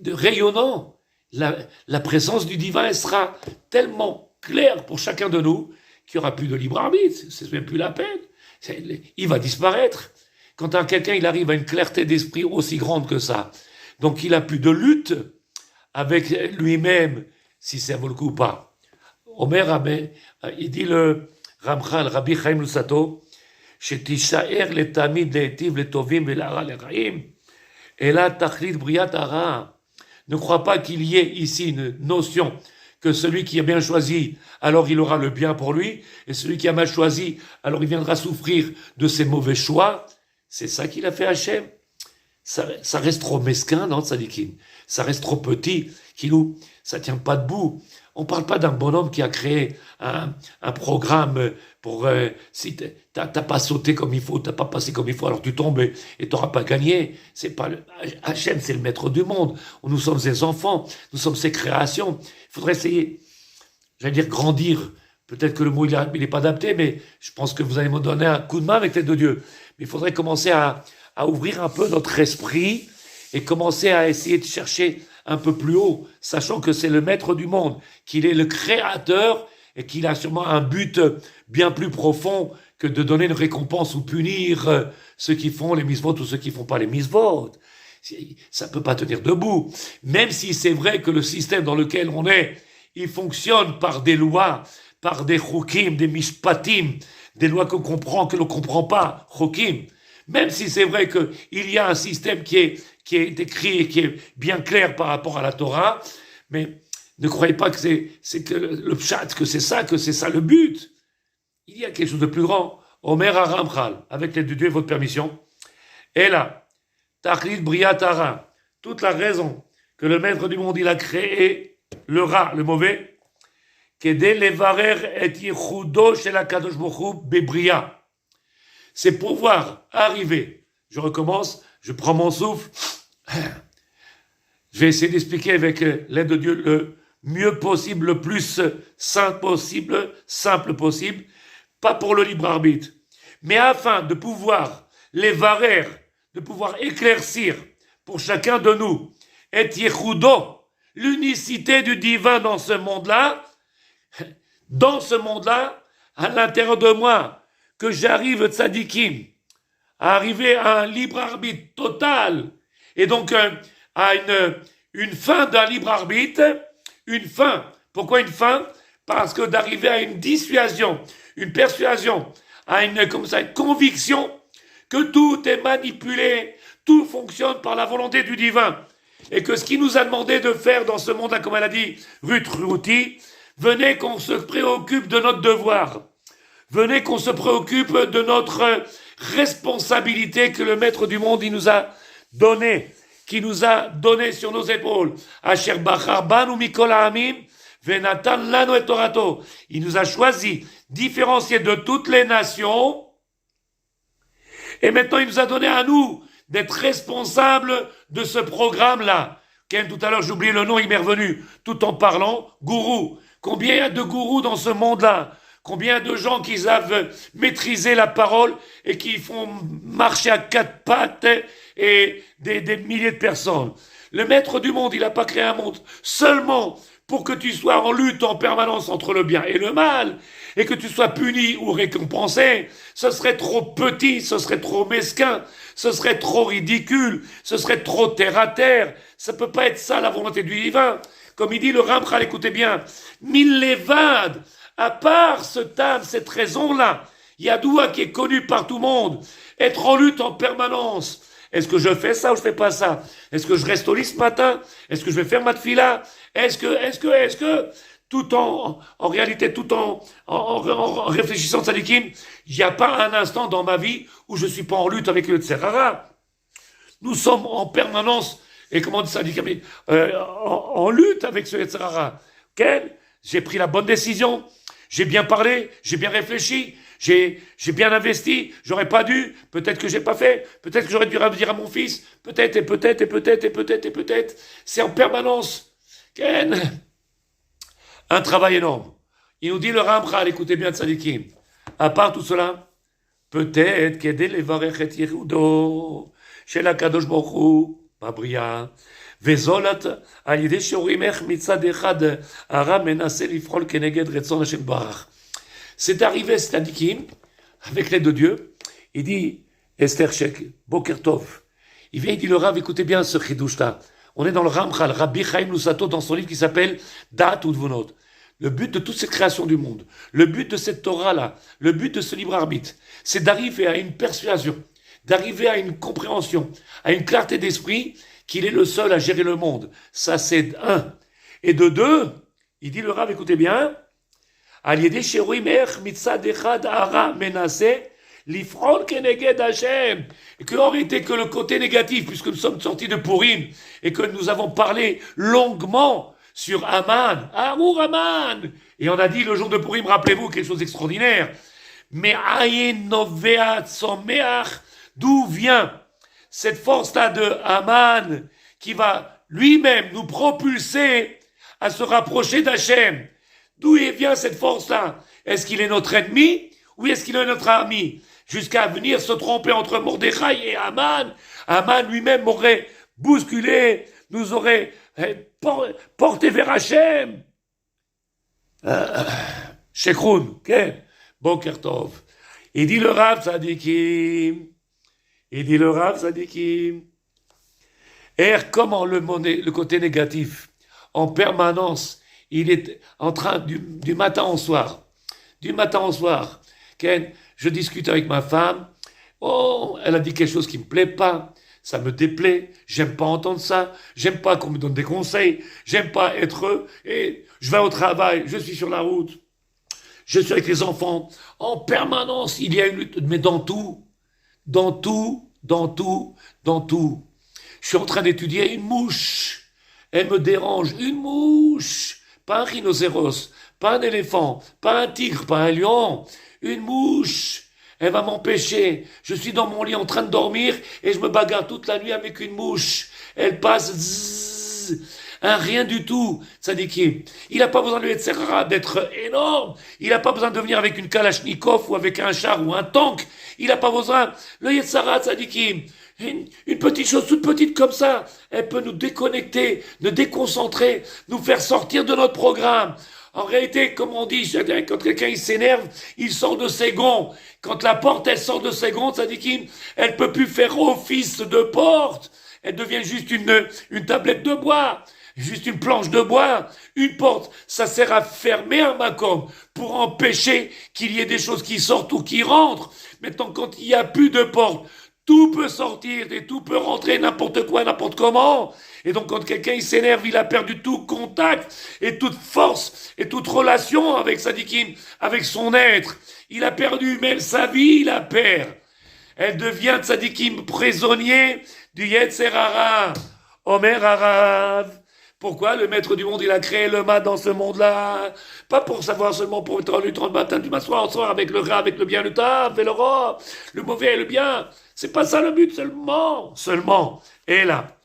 rayonnant. La présence du divin, elle sera tellement claire pour chacun de nous qu'il n'y aura plus de libre arbitre. C'est même plus la peine. Il va disparaître. Quand quelqu'un il arrive à une clarté d'esprit aussi grande que ça, donc il n'a plus de lutte avec lui-même, si ça vaut le coup ou pas. Omer Rabé, il dit le Ramchal, Rabbi Chaim Lusato, shetishaer letamid leetiv letovim velara leraim, et là tachlit briat hara. Ne crois pas qu'il y ait ici une notion que celui qui a bien choisi, alors il aura le bien pour lui, et celui qui a mal choisi, alors il viendra souffrir de ses mauvais choix. C'est ça qu'il a fait Hachem. Ça reste trop mesquin, non, tzadikim? Ça reste trop petit, Kilou, ça tient pas debout. On parle pas d'un bonhomme qui a créé un programme pour si t'as pas sauté comme il faut, t'as pas passé comme il faut, alors tu tombes et t'auras pas gagné. C'est pas Hachem, c'est le maître du monde. Nous sommes ses enfants, nous sommes ses créations. Il faudrait essayer, j'allais dire grandir. Peut-être que le mot il est pas adapté, mais je pense que vous allez me donner un coup de main avec l'aide de Dieu. Mais il faudrait commencer à ouvrir un peu notre esprit et commencer à essayer de chercher un peu plus haut, sachant que c'est le maître du monde, qu'il est le créateur et qu'il a sûrement un but bien plus profond que de donner une récompense ou punir ceux qui font les mitzvot ou ceux qui font pas les mitzvot. Ça peut pas tenir debout. Même si c'est vrai que le système dans lequel on est, il fonctionne par des lois, par des chokim, des mishpatim, des lois qu'on comprend, que l'on comprend pas, chokim. Même si c'est vrai qu'il y a un système qui est écrit et qui est bien clair par rapport à la Torah, mais ne croyez pas que c'est que le pshat, que c'est ça le but. Il y a quelque chose de plus grand. Omer Aramchal, avec l'aide de Dieu et votre permission. Et là, Tachlit Briat Hara, toute la raison que le maître du monde il a créé le rat, le mauvais, c'est pouvoir arriver. Je recommence, je prends mon souffle. Je vais essayer d'expliquer avec l'aide de Dieu le mieux possible, le plus simple possible, pas pour le libre arbitre, mais afin de pouvoir les varer, de pouvoir éclaircir pour chacun de nous, et Yehudo, l'unicité du divin dans ce monde-là, à l'intérieur de moi, que j'arrive, tzadikim, à arriver à un libre arbitre total, et donc à une fin d'un libre arbitre, une fin. Pourquoi une fin? Parce que d'arriver à une dissuasion, une persuasion, à une conviction que tout est manipulé, tout fonctionne par la volonté du divin. Et que ce qu'il nous a demandé de faire dans ce monde-là, comme elle a dit Ruth Routy, venez qu'on se préoccupe de notre devoir. Venez qu'on se préoccupe de notre responsabilité que le maître du monde, il nous a donné, qui nous a donné sur nos épaules. Asher bachar banu mikol ha'amim venatan lanu et torato. Il nous a choisi, différenciés de toutes les nations. Et maintenant, il nous a donné à nous d'être responsables de ce programme-là. Tout à l'heure, j'ai oublié le nom, il m'est revenu, tout en parlant, gourou. Combien il y a de gourous dans ce monde-là? Combien de gens qui savent maîtriser la parole et qui font marcher à quatre pattes et des milliers de personnes? Le maître du monde, il n'a pas créé un monde seulement pour que tu sois en lutte en permanence entre le bien et le mal, et que tu sois puni ou récompensé. Ce serait trop petit, ce serait trop mesquin, ce serait trop ridicule, ce serait trop terre à terre. Ça peut pas être ça la volonté du divin. Comme il dit le Ramchal, écoutez bien, Milevad, à part cette raison-là, Yadoua qui est connu par tout le monde, être en lutte en permanence. Est-ce que je fais ça ou je fais pas ça? Est-ce que je reste au lit ce matin? Est-ce que je vais faire ma tefila? Est-ce que, tout en réalité, tout en réfléchissant tzadikim, il n'y a pas un instant dans ma vie où je suis pas en lutte avec le Tserara. Nous sommes en permanence, et comment on dit ça, en lutte avec ce Tserara. J'ai pris la bonne décision, j'ai bien parlé, j'ai bien réfléchi, j'ai bien investi, j'aurais pas dû, peut-être que j'ai pas fait, peut-être que j'aurais dû dire à mon fils, peut-être, et peut-être, et peut-être, et peut-être, et peut-être. C'est en permanence. Un travail énorme. Il nous dit le Ramchal, écoutez bien tzadikim. À part tout cela, peut-être qu'aider les varechet yirudo, chez la kadosh baruch hu, babria, vezolat, al yedei shorimech mitzad echad, ara menase lifrol keneged retzon Hashem barach. C'est arrivé, tzadikim, avec l'aide de Dieu, il dit, Esther Shek, Boker Tov. Il vient, il dit le Rav, écoutez bien ce chidouch-là. On est dans le Ramchal, Rabbi Chaim Lusato, dans son livre qui s'appelle Da'at Udvunot. Le but de toute cette création du monde, le but de cette Torah-là, le but de ce libre arbitre, c'est d'arriver à une persuasion, d'arriver à une compréhension, à une clarté d'esprit qu'il est le seul à gérer le monde. Ça, c'est un. Et de deux, il dit le Rav, écoutez bien, Al yedei sheroimer mitzad echad ara menase l'ifron keneged Hashem. Et que en réalité que le côté négatif, puisque nous sommes sortis de Purim et que nous avons parlé longuement sur Aman, Amour Aman. Et on a dit le jour de Purim, rappelez-vous quelque chose d'extraordinaire. Mais ayin noveat someach, d'où vient cette force-là de Aman qui va lui-même nous propulser à se rapprocher d'Hachem? D'où vient cette force-là? Est-ce qu'il est notre ennemi ou est-ce qu'il est notre ami? Jusqu'à venir se tromper entre Mordechai et Aman. Aman lui-même m'aurait bousculé, nous aurait porté vers Hachem. Shekroun, Boker Tov. Il dit le Rav Tzadikim. Comment le côté négatif, en permanence, il est en train du matin au soir. Je discute avec ma femme. Oh, elle a dit quelque chose qui me plaît pas. Ça me déplaît. J'aime pas entendre ça. J'aime pas qu'on me donne des conseils. J'aime pas être heureux. Et je vais au travail. Je suis sur la route. Je suis avec les enfants. En permanence, il y a une lutte. Mais dans tout. Je suis en train d'étudier une mouche. Elle me dérange. Une mouche. Pas un rhinocéros. Pas un éléphant. Pas un tigre. Pas un lion. Une mouche. Elle va m'empêcher. Je suis dans mon lit en train de dormir et je me bagarre toute la nuit avec une mouche. Elle passe, zzz, un rien du tout. Tzadikim. Il n'a pas besoin de d'être énorme. Il n'a pas besoin de venir avec une kalachnikov ou avec un char ou un tank. Il n'a pas besoin. Le Yetzara, tzadikim. une petite chose toute petite comme ça, elle peut nous déconnecter, nous déconcentrer, nous faire sortir de notre programme. En réalité, comme on dit, quand quelqu'un il s'énerve, il sort de ses gonds. Quand la porte, elle sort de ses gonds, ça dit qu'elle peut plus faire office de porte. Elle devient juste une tablette de bois, juste une planche de bois. Une porte, ça sert à fermer un makom pour empêcher qu'il y ait des choses qui sortent ou qui rentrent. Maintenant, quand il n'y a plus de porte, tout peut sortir et tout peut rentrer n'importe quoi, n'importe comment. Et donc quand quelqu'un il s'énerve, il a perdu tout contact et toute force et toute relation avec Sadikim, avec son être. Il a perdu même sa vie, il la perd. Elle devient Sadikim prisonnier du Yetzer Hara. Omer Harav. Pourquoi le maître du monde, il a créé le mal dans ce monde-là? Pas pour savoir seulement pour être en lutte le matin, du soir, avec le gras, avec le bien, le taf, et le roi, le mauvais et le bien. C'est pas ça le but seulement. Et là,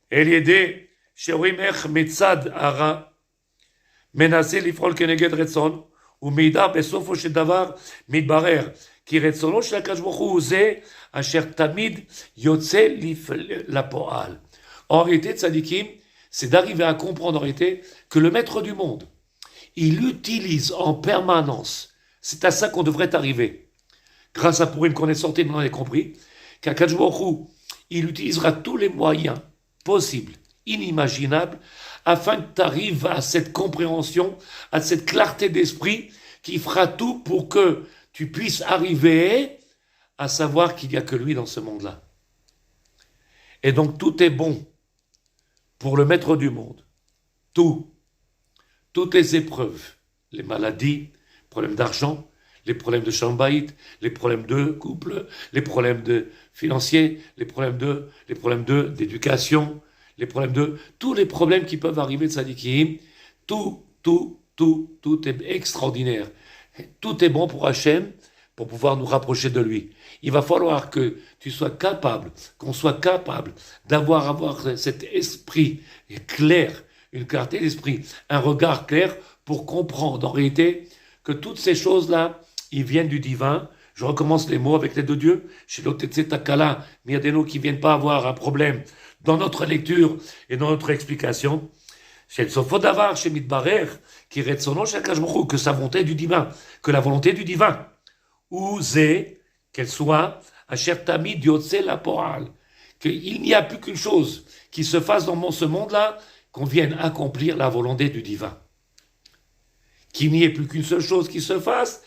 Eliédé, Sherimech Metzad Hara, menacé l'ifrol keneged Retson, ou Meida Besofo Shedavar, Midbarer, qui Retsono Shlakash Bochou Ze, Asher Tamid, Yotze la Poal. En réalité, Tzadikim, c'est d'arriver à comprendre en réalité que le maître du monde, il utilise en permanence, c'est à ça qu'on devrait arriver, grâce à Purim qu'on est sorti, on a compris, qu'Akadosh Baruch Hu, il utilisera tous les moyens possibles, inimaginables, afin que tu arrives à cette compréhension, à cette clarté d'esprit, qui fera tout pour que tu puisses arriver à savoir qu'il n'y a que lui dans ce monde-là. Et donc tout est bon pour le maître du monde. Toutes les épreuves, les maladies, les problèmes d'argent, les problèmes de chambaït, les problèmes de couple, les problèmes de financiers, les problèmes d'éducation, les problèmes de tous les problèmes qui peuvent arriver de Sadikim, tout est extraordinaire. Tout est bon pour Hachem, pour pouvoir nous rapprocher de lui. Il va falloir que tu sois capable, qu'on soit capable avoir cet esprit clair, une clarté d'esprit, un regard clair pour comprendre en réalité que toutes ces choses-là, ils viennent du divin. Je recommence les mots avec l'aide de Dieu. Chez l'Otetse Takala, mais il y a des mots qui ne viennent pas avoir un problème dans notre lecture et dans notre explication. Chez le Sofodavar, chez Midbarer, qui retsono chez Kajmorou, que sa volonté du divin, que la volonté du divin, ou zé, qu'elle soit, Asher Tamid Yotze la Poal, qu'il n'y a plus qu'une chose qui se fasse dans ce monde-là, qu'on vienne accomplir la volonté du divin. Qu'il n'y ait plus qu'une seule chose qui se fasse,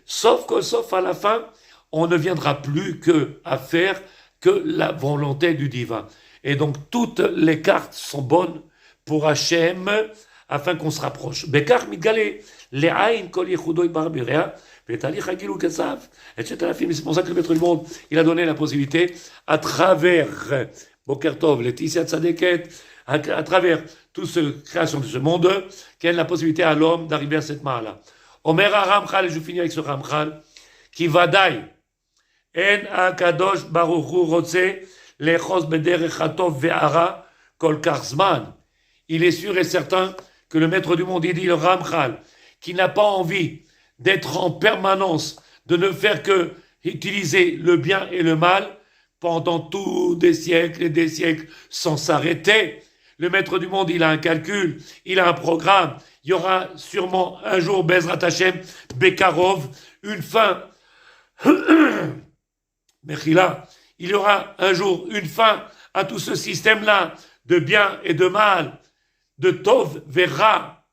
sauf à la fin, on ne viendra plus à faire que la volonté du divin. Et donc toutes les cartes sont bonnes pour Hachem, afin qu'on se rapproche. Bekar mitgale le'ain kol yechudo ibar birea, ve'talich hagilu kesav, etc. C'est pour ça que le maître du monde, il a donné la possibilité, à travers Boker Tov, Laetitia Tzadeket, à travers toute cette création de ce monde, quelle est la possibilité à l'homme d'arriver à cette main-là. Omer HaRamchal, et je finis avec ce Ramchal, qui vadaï, en akadosh baruch hu rotze, lechos bederech hatov ve'ara, kol karzman. Il est sûr et certain que le maître du monde, il dit le Ramchal, qui n'a pas envie d'être en permanence, de ne faire que utiliser le bien et le mal pendant tous des siècles et des siècles sans s'arrêter. Le maître du monde, il a un calcul, il a un programme. Il y aura sûrement un jour, Bezrat Hashem, Bekarov, une fin. Mechila, il y aura un jour une fin à tout ce système-là de bien et de mal, de Tov Vera,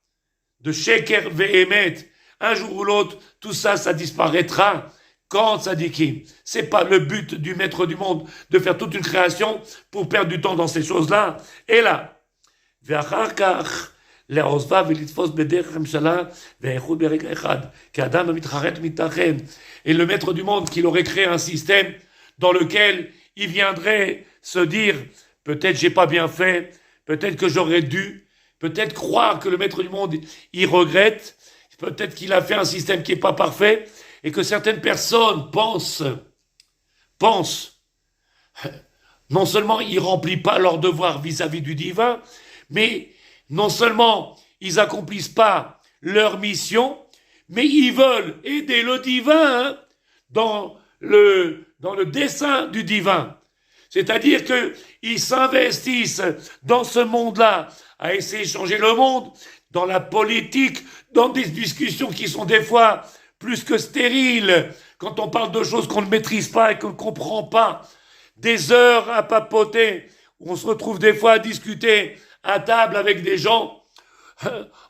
de Sheker Vehemet. Un jour ou l'autre, tout ça, ça disparaîtra. Quand Tzadikim, c'est pas le but du maître du monde de faire toute une création pour perdre du temps dans ces choses-là. Et là, et le maître du monde, qu'il aurait créé un système dans lequel il viendrait se dire, peut-être j'ai pas bien fait, peut-être que j'aurais dû, peut-être croire que le maître du monde, il regrette, peut-être qu'il a fait un système qui est pas parfait, et que certaines personnes pensent, non seulement ils remplissent pas leur devoir vis-à-vis du divin, mais non seulement ils accomplissent pas leur mission, mais ils veulent aider le divin dans le dessein du divin. C'est-à-dire qu'ils s'investissent dans ce monde-là, à essayer de changer le monde, dans la politique, dans des discussions qui sont des fois plus que stériles, quand on parle de choses qu'on ne maîtrise pas et qu'on ne comprend pas, des heures à papoter, où on se retrouve des fois à discuter à table avec des gens,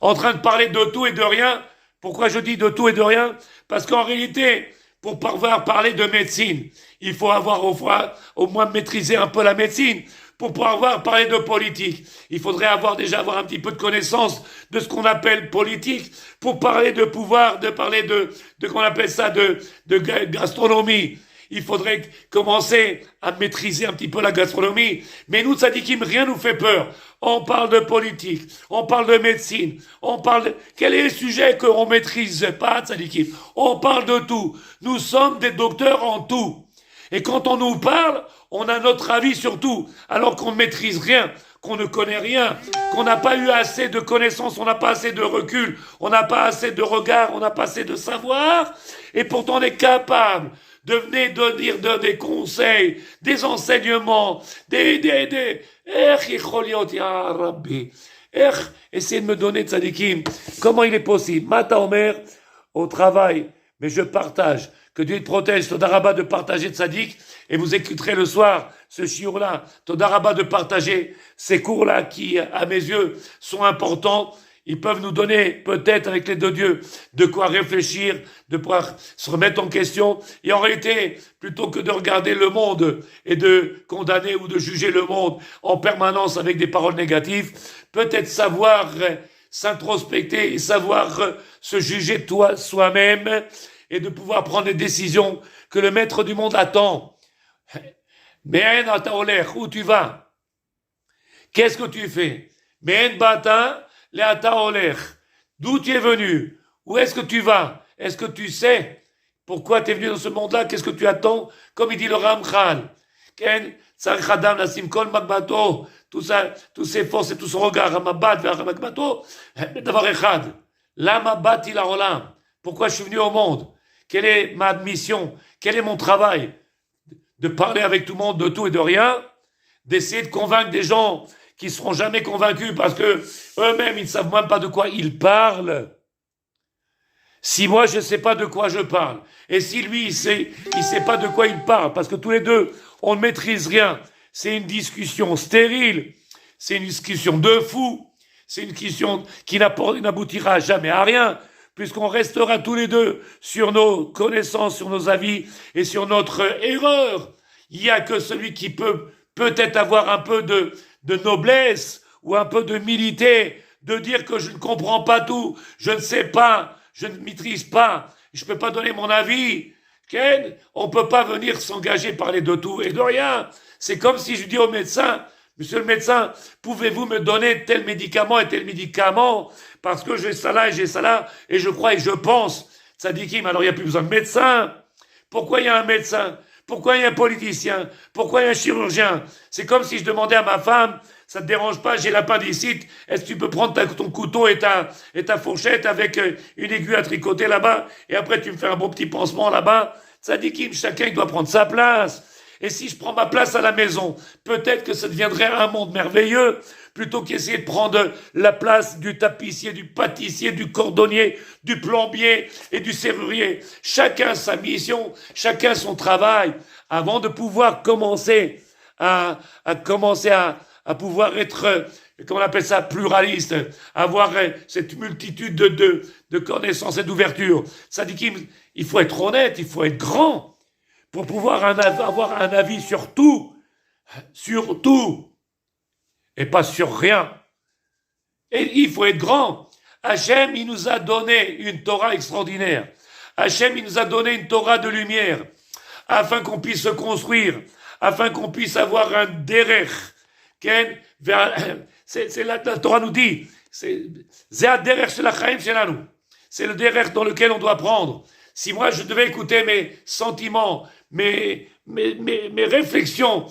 en train de parler de tout et de rien. Pourquoi je dis de tout et de rien? Parce qu'en réalité, pour pouvoir parler de médecine, il faut avoir au moins maîtrisé un peu la médecine. Pour pouvoir parler de politique, il faudrait déjà avoir un petit peu de connaissance de ce qu'on appelle politique. Pour parler de pouvoir, de parler de qu'on appelle ça de gastronomie, il faudrait commencer à maîtriser un petit peu la gastronomie. Mais nous, tzadikim, rien nous fait peur. On parle de politique, on parle de médecine, on parle de... Quel est le sujet qu'on maîtrise pas, tzadikim? On parle de tout. Nous sommes des docteurs en tout. Et quand on nous parle, on a notre avis sur tout, alors qu'on ne maîtrise rien, qu'on ne connaît rien, qu'on n'a pas eu assez de connaissances, on n'a pas assez de recul, on n'a pas assez de regard, on n'a pas assez de savoir, et pourtant on est capable de venir donner des conseils, des enseignements, essayez de me donner, tzadikim, comment il est possible? Mata Omer, au travail, mais je partage. Que Dieu te protège, Todarabah de partager tzaddik, et vous écouterez le soir ce shiur-là, Todarabah de partager ces cours-là qui, à mes yeux, sont importants. Ils peuvent nous donner, peut-être avec l'aide de Dieu, de quoi réfléchir, de pouvoir se remettre en question. Et en réalité, plutôt que de regarder le monde et de condamner ou de juger le monde en permanence avec des paroles négatives, peut-être savoir s'introspecter et savoir se juger soi-même, et de pouvoir prendre des décisions que le maître du monde attend. Mais où tu vas? Qu'est-ce que tu fais? D'où tu es venu? Où est-ce que tu vas? Est-ce que tu sais pourquoi tu es venu dans ce monde-là? Qu'est-ce que tu attends? Comme il dit le Ramchal, tout ça, tous ses forces et tout son regard, pourquoi je suis venu au monde? Quelle est ma mission? Quel est mon travail? De parler avec tout le monde de tout et de rien, d'essayer de convaincre des gens qui ne seront jamais convaincus parce que eux-mêmes, ils ne savent même pas de quoi ils parlent. Si moi, je ne sais pas de quoi je parle, et si lui, il sait pas de quoi il parle, parce que tous les deux, on ne maîtrise rien, c'est une discussion stérile, c'est une discussion de fou, c'est une discussion qui n'aboutira jamais à rien, puisqu'on restera tous les deux sur nos connaissances, sur nos avis et sur notre erreur. Il n'y a que celui qui peut peut-être avoir un peu de noblesse ou un peu de humilité, de dire que je ne comprends pas tout, je ne sais pas, je ne maîtrise pas, je ne peux pas donner mon avis. On ne peut pas venir s'engager, parler de tout et de rien. C'est comme si je dis au médecin, monsieur le médecin, pouvez-vous me donner tel médicament et tel médicament parce que j'ai ça là et j'ai ça là et je crois et je pense. Tzadikim, alors il n'y a plus besoin de médecin. Pourquoi il y a un médecin? Pourquoi il y a un politicien? Pourquoi il y a un chirurgien? C'est comme si je demandais à ma femme, ça te dérange pas, j'ai l'appendicite, est-ce que tu peux prendre ton couteau et ta fourchette avec une aiguille à tricoter là-bas et après tu me fais un bon petit pansement là-bas? Tzadikim, chacun il doit prendre sa place. Et si je prends ma place à la maison, peut-être que ça deviendrait un monde merveilleux, plutôt qu'essayer de prendre la place du tapissier, du pâtissier, du cordonnier, du plombier et du serrurier. Chacun sa mission, chacun son travail, avant de pouvoir commencer à pouvoir être, comment on appelle ça, pluraliste, avoir cette multitude de connaissances et d'ouverture. Ça dit qu'il faut être honnête, il faut être grand, pour pouvoir avoir un avis sur tout, et pas sur rien. Et il faut être grand. Hachem, il nous a donné une Torah extraordinaire. Hachem, il nous a donné une Torah de lumière, afin qu'on puisse se construire, afin qu'on puisse avoir un derech. C'est la Torah nous dit, c'est le derech dans lequel on doit prendre. Si moi je devais écouter mes sentiments, mes réflexions,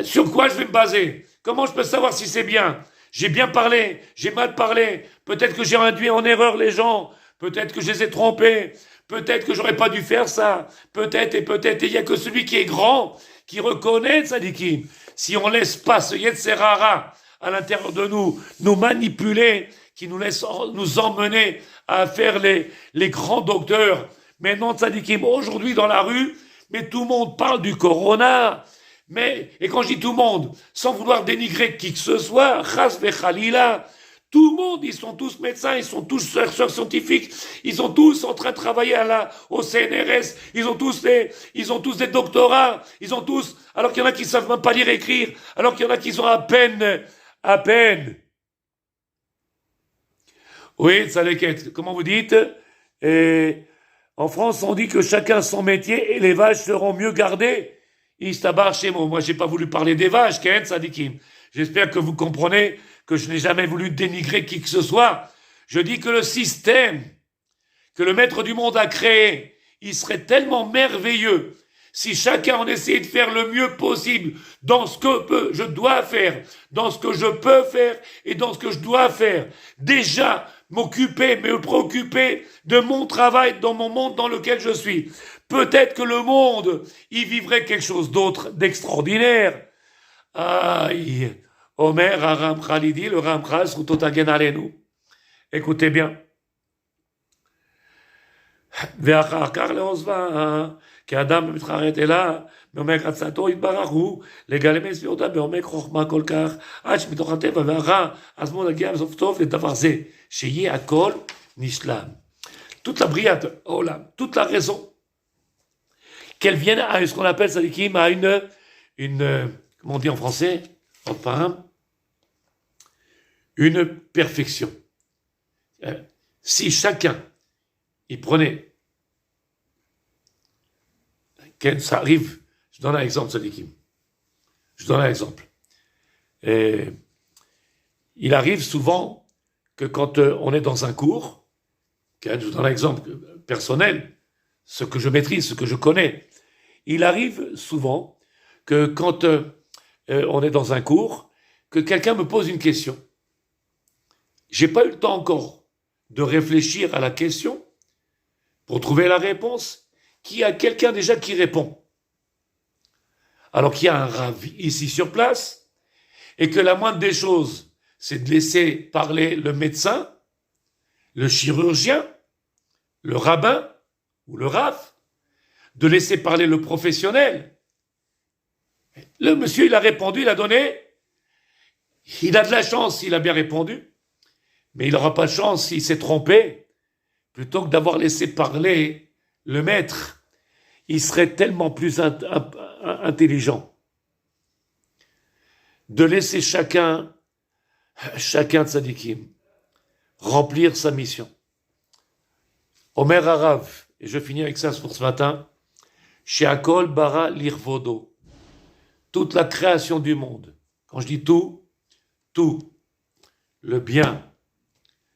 sur quoi je vais me baser? Comment je peux savoir si c'est bien? J'ai bien parlé, j'ai mal parlé, peut-être que j'ai induit en erreur les gens, peut-être que je les ai trompés, peut-être que j'aurais pas dû faire ça, peut-être, et il y a que celui qui est grand, qui reconnaît, tzadikim. Si on laisse pas ce Yetzer Hara à l'intérieur de nous manipuler, qui nous laisse nous emmener à faire les grands docteurs. Maintenant, tzadikim, aujourd'hui dans la rue, mais tout le monde parle du corona. Et quand je dis tout le monde, sans vouloir dénigrer qui que ce soit, chas vechalila, tout le monde, ils sont tous médecins, ils sont tous chercheurs scientifiques, ils sont tous en train de travailler au CNRS, ils ont tous des doctorats, ils ont tous, alors qu'il y en a qui savent même pas lire et écrire, alors qu'il y en a qui sont à peine. Oui, ça les comment vous dites? Et en France, on dit que chacun son métier et les vaches seront mieux gardées. Istabar chez moi. Moi, j'ai pas voulu parler des vaches, Ken Sadikim. J'espère que vous comprenez que je n'ai jamais voulu dénigrer qui que ce soit. Je dis que le système que le maître du monde a créé, il serait tellement merveilleux si chacun en essayait de faire le mieux possible dans ce que je dois faire, dans ce que je peux faire et dans ce que je dois faire. Déjà, me préoccuper de mon travail dans mon monde dans lequel je suis. Peut-être que le monde y vivrait quelque chose d'autre, d'extraordinaire. Aïe. Omer Aramchal, il dit, le Ramchal, Srutotagen Alenu. Écoutez bien. ואחר כך לעוזבה, כי האדם מתחרט אליה, מעומק עצתו יתברך הוא, לגלם את סביבותיו בעומק חוכמה כל כך, עד שמתוך הטבע והרע, אז בואו נגיע בסוף טוב לדבר זה, שיהיה הכל נשלם. Toute la brillade, oh là, toute la raison, qu'elle vienne à ce qu'on appelle, Sadikim, à une, comment on dit en français, enfin, une perfection. Si chacun il prenait, ça arrive, je donne un exemple, Sadikim. Je donne un exemple. Et il arrive souvent que quand on est dans un cours, je vous donne un exemple personnel, ce que je maîtrise, ce que je connais, il arrive souvent que quand on est dans un cours, que quelqu'un me pose une question. J'ai pas eu le temps encore de réfléchir à la question, pour trouver la réponse, qu'il y a quelqu'un déjà qui répond. Alors qu'il y a un rav ici sur place, et que la moindre des choses, c'est de laisser parler le médecin, le chirurgien, le rabbin, ou le rav, de laisser parler le professionnel. Le monsieur, il a répondu, il a donné, il a de la chance s'il a bien répondu, mais il n'aura pas de chance s'il s'est trompé. Plutôt que d'avoir laissé parler le maître, il serait tellement plus intelligent de laisser chacun tzadikim, remplir sa mission. Omer Harav, et je finis avec ça pour ce matin, Sheakol bara lirvodo, toute la création du monde. Quand je dis tout, le bien,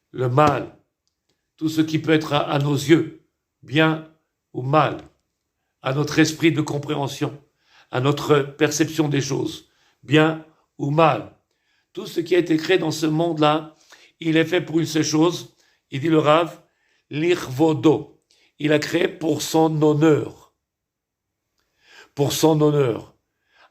le mal, tout ce qui peut être à nos yeux, bien ou mal, à notre esprit de compréhension, à notre perception des choses, bien ou mal. Tout ce qui a été créé dans ce monde-là, il est fait pour une seule chose, il dit le Rav, l'irvodo. Il a créé pour son honneur. Pour son honneur.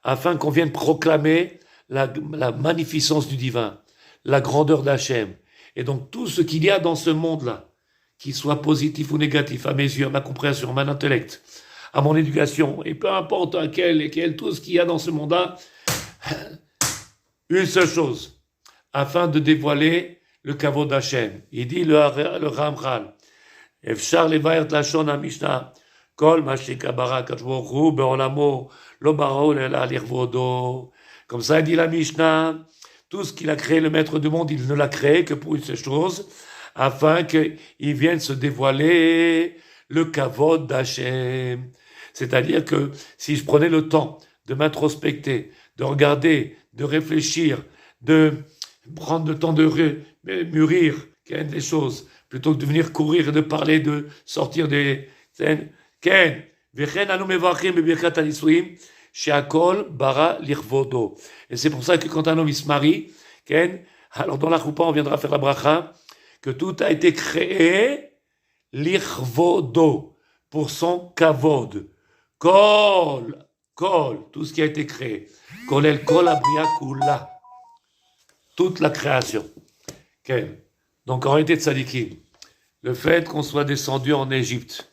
Afin qu'on vienne proclamer la magnificence du divin, la grandeur d'Hachem. Et donc tout ce qu'il y a dans ce monde-là, qu'il soit positif ou négatif, à mes yeux, à ma compréhension, à mon intellect, à mon éducation, et peu importe à quel, tout ce qu'il y a dans ce monde-là, une seule chose, afin de dévoiler le kavod d'Hachem. Il dit le Ramchal, Efshar levaert lashon ha-mishnah, kol ma shekabara kadosh baruch hu be'olamo lo barao ela lirvodo. Comme ça, il dit la Mishnah, tout ce qu'il a créé, le maître du monde, il ne l'a créé que pour une seule chose, afin qu'il vienne se dévoiler le kavod d'Hachem. C'est-à-dire que si je prenais le temps de m'introspecter, de regarder, de réfléchir, de prendre le temps de mûrir des choses, plutôt que de venir courir et de parler, de sortir des... Ken, v'chen anu mevarchim bebirkat hanisuyim, she'akol bara lirvodo. Et c'est pour ça que quand un homme il se marie, Ken, alors dans la choupa on viendra faire la bracha, que tout a été créé Lichvodo, pour son kavod. Kol, tout ce qui a été créé. Kolel kol abria kula, toute la création. Okay. Donc en réalité de tzadikim, le fait qu'on soit descendu en Égypte,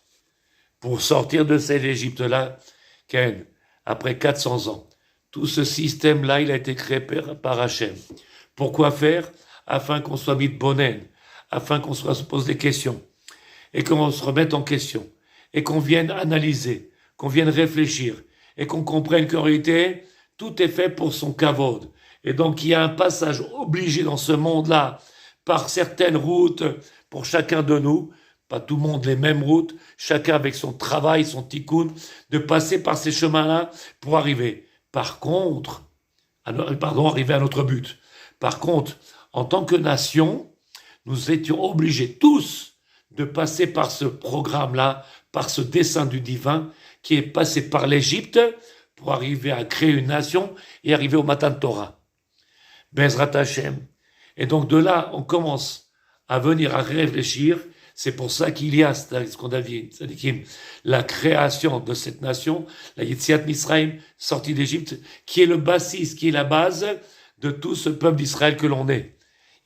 pour sortir de cette Égypte-là, Ken, après 400 ans, tout ce système-là, il a été créé par Hachem. Pourquoi faire? Afin qu'on soit mis de bonen, afin qu'on se pose des questions, et qu'on se remette en question, et qu'on vienne analyser, qu'on vienne réfléchir, et qu'on comprenne qu'en réalité, tout est fait pour son kavod. Et donc, il y a un passage obligé dans ce monde-là, par certaines routes, pour chacun de nous, pas tout le monde les mêmes routes, chacun avec son travail, son tikkun, de passer par ces chemins-là pour arriver. Par contre, arriver à notre but. Par contre, en tant que nation, nous étions obligés tous de passer par ce programme-là, par ce dessein du divin qui est passé par l'Égypte pour arriver à créer une nation et arriver au Matan Torah. Bezrat Hashem. Et donc de là, on commence à venir à réfléchir. C'est pour ça qu'il y a ce qu'on a dit, la création de cette nation, la Yetziat Misraïm, sortie d'Égypte, qui est le bassis, qui est la base de tout ce peuple d'Israël que l'on est.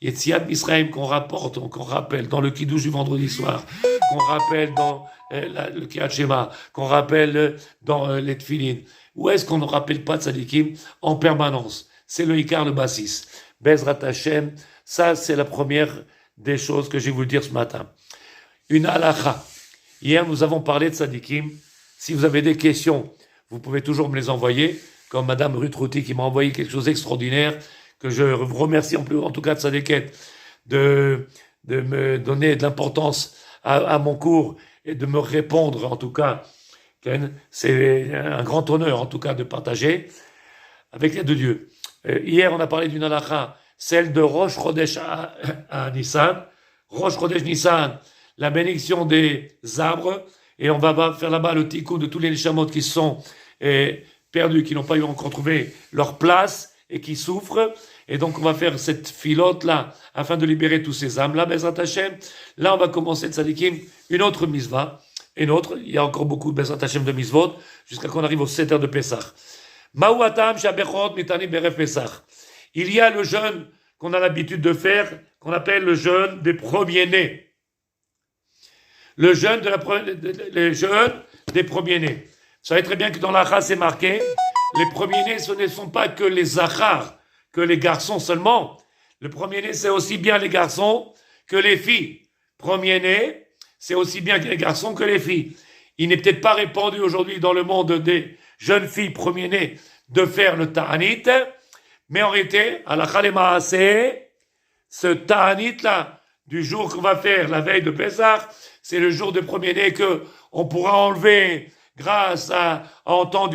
Yetziat Misraïm qu'on rapporte, qu'on rappelle dans le Kiddush du vendredi soir, qu'on rappelle dans le Kriyat Shema, qu'on rappelle dans les Tfilin. Où est-ce qu'on ne rappelle pas de Tzadikim en permanence? C'est le Ikar, le bassis. Bezrat Hashem, ça c'est la première des choses que j'ai voulu dire ce matin. Une halakha. Hier, nous avons parlé de tzadikim. Si vous avez des questions, vous pouvez toujours me les envoyer, comme Madame Ruth Routy qui m'a envoyé quelque chose d'extraordinaire, que je remercie en tout cas de Tzadiket, de me donner de l'importance à mon cours et de me répondre en tout cas. C'est un grand honneur en tout cas de partager avec l'aide de Dieu. Hier, on a parlé d'une halakha, celle de Rosh Chodesh à Nissan. Rosh Chodesh Nissan, la bénédiction des arbres, et on va faire là-bas le tikkun de tous les neshamot qui sont perdus, qui n'ont pas eu encore trouvé leur place et qui souffrent. Et donc on va faire cette filote-là afin de libérer tous ces âmes-là, Bezrat Hashem. Là, on va commencer tzadikim, une autre misva, une autre. Il y a encore beaucoup de Bezrat Hashem de misvot, jusqu'à qu'on arrive au Seder de Pessah. Ma'u atam shabechot mitanim berev Pessah. Il y a le jeûne qu'on a l'habitude de faire, qu'on appelle le jeûne des premiers-nés. Le jeûne des premiers-nés. Vous savez très bien que dans l'Acha, c'est marqué, les premiers-nés, ce ne sont pas que les Zachar, que les garçons seulement. Le premier-né, c'est aussi bien les garçons que les filles. Premier-né, c'est aussi bien les garçons que les filles. Il n'est peut-être pas répandu aujourd'hui dans le monde des jeunes filles premiers-nés de faire le ta'anit, mais en réalité, à la Khalema, ce ta'anit-là, du jour qu'on va faire la veille de Pessah, c'est le jour de premier-né que on pourra enlever grâce à entendre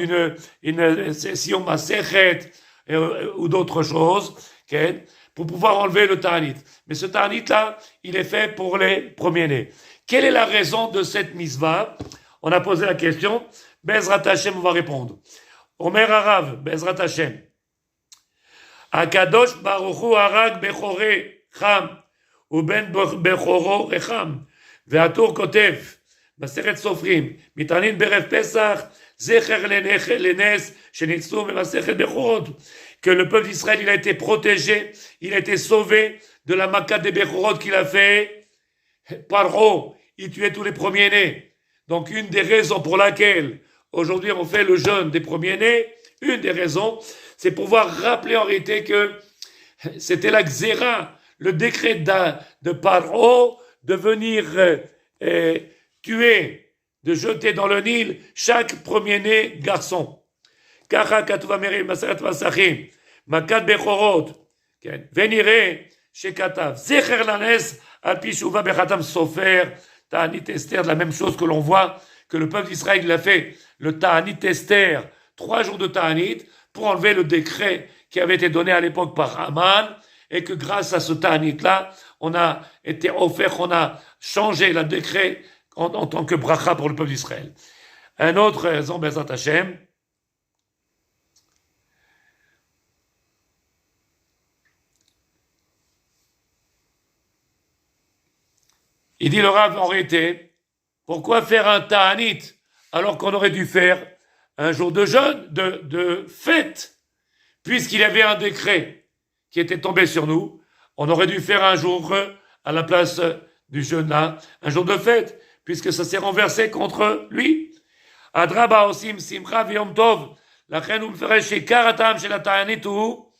une session Masechet ou d'autres choses, okay, pour pouvoir enlever le ta'anit. Mais ce ta'anit-là, il est fait pour les premiers-nés. Quelle est la raison de cette misva? On a posé la question. Bezrat Hashem, on va répondre. Omer Arav, Bezrat Hashem. Akadosh Baruch Hu harag bechore cham uben bechoro recham. והטור כותב, מסכת סופרים, מתענין בערב פסח, זכר לנס שניצלו במסכת בכורות, que le peuple d'Israël, il a été protégé, il a été sauvé de la makkah des Bechorot qu'il a fait. Paro, il tuait tous les premiers-nés. Donc une des raisons pour laquelle aujourd'hui on fait le jeûne des premiers-nés, une des raisons, c'est pour pouvoir rappeler en réalité que c'était la Xéra, le décret de Paro, de venir tuer, de jeter dans le Nil chaque premier-né garçon. Kacha katuv amerim maseret masachim, makat bechorot, venire shekatav, zecher lanes al pi shuva bechatam sofer, ta'anit Esther, de la même chose que l'on voit que le peuple d'Israël il a fait le ta'anit Esther, 3 jours de ta'anit pour enlever le décret qui avait été donné à l'époque par Haman, et que grâce à ce ta'anit-là, on a été offert, on a changé le décret en tant que bracha pour le peuple d'Israël. Un autre raison, Bezrat Hashem, Il dit le Rav, en réalité, pourquoi faire un ta'anit alors qu'on aurait dû faire un jour de jeûne, de fête, puisqu'il y avait un décret qui était tombé sur nous, on aurait dû faire un jour à la place du jeûne là, un jour de fête, puisque ça s'est renversé contre lui. Adraba osim simcha v'yom tov, לכן הוא מפרש שעיקר הטעם של התענית הוא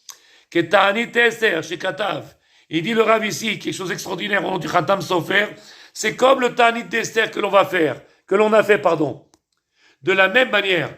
כתענית 10 שכתב. Il dit le Rav ici, quelque chose d'extraordinaire au nom du Khatam Sofer, c'est comme le ta'anit d'Esther que l'on a fait, De la même manière,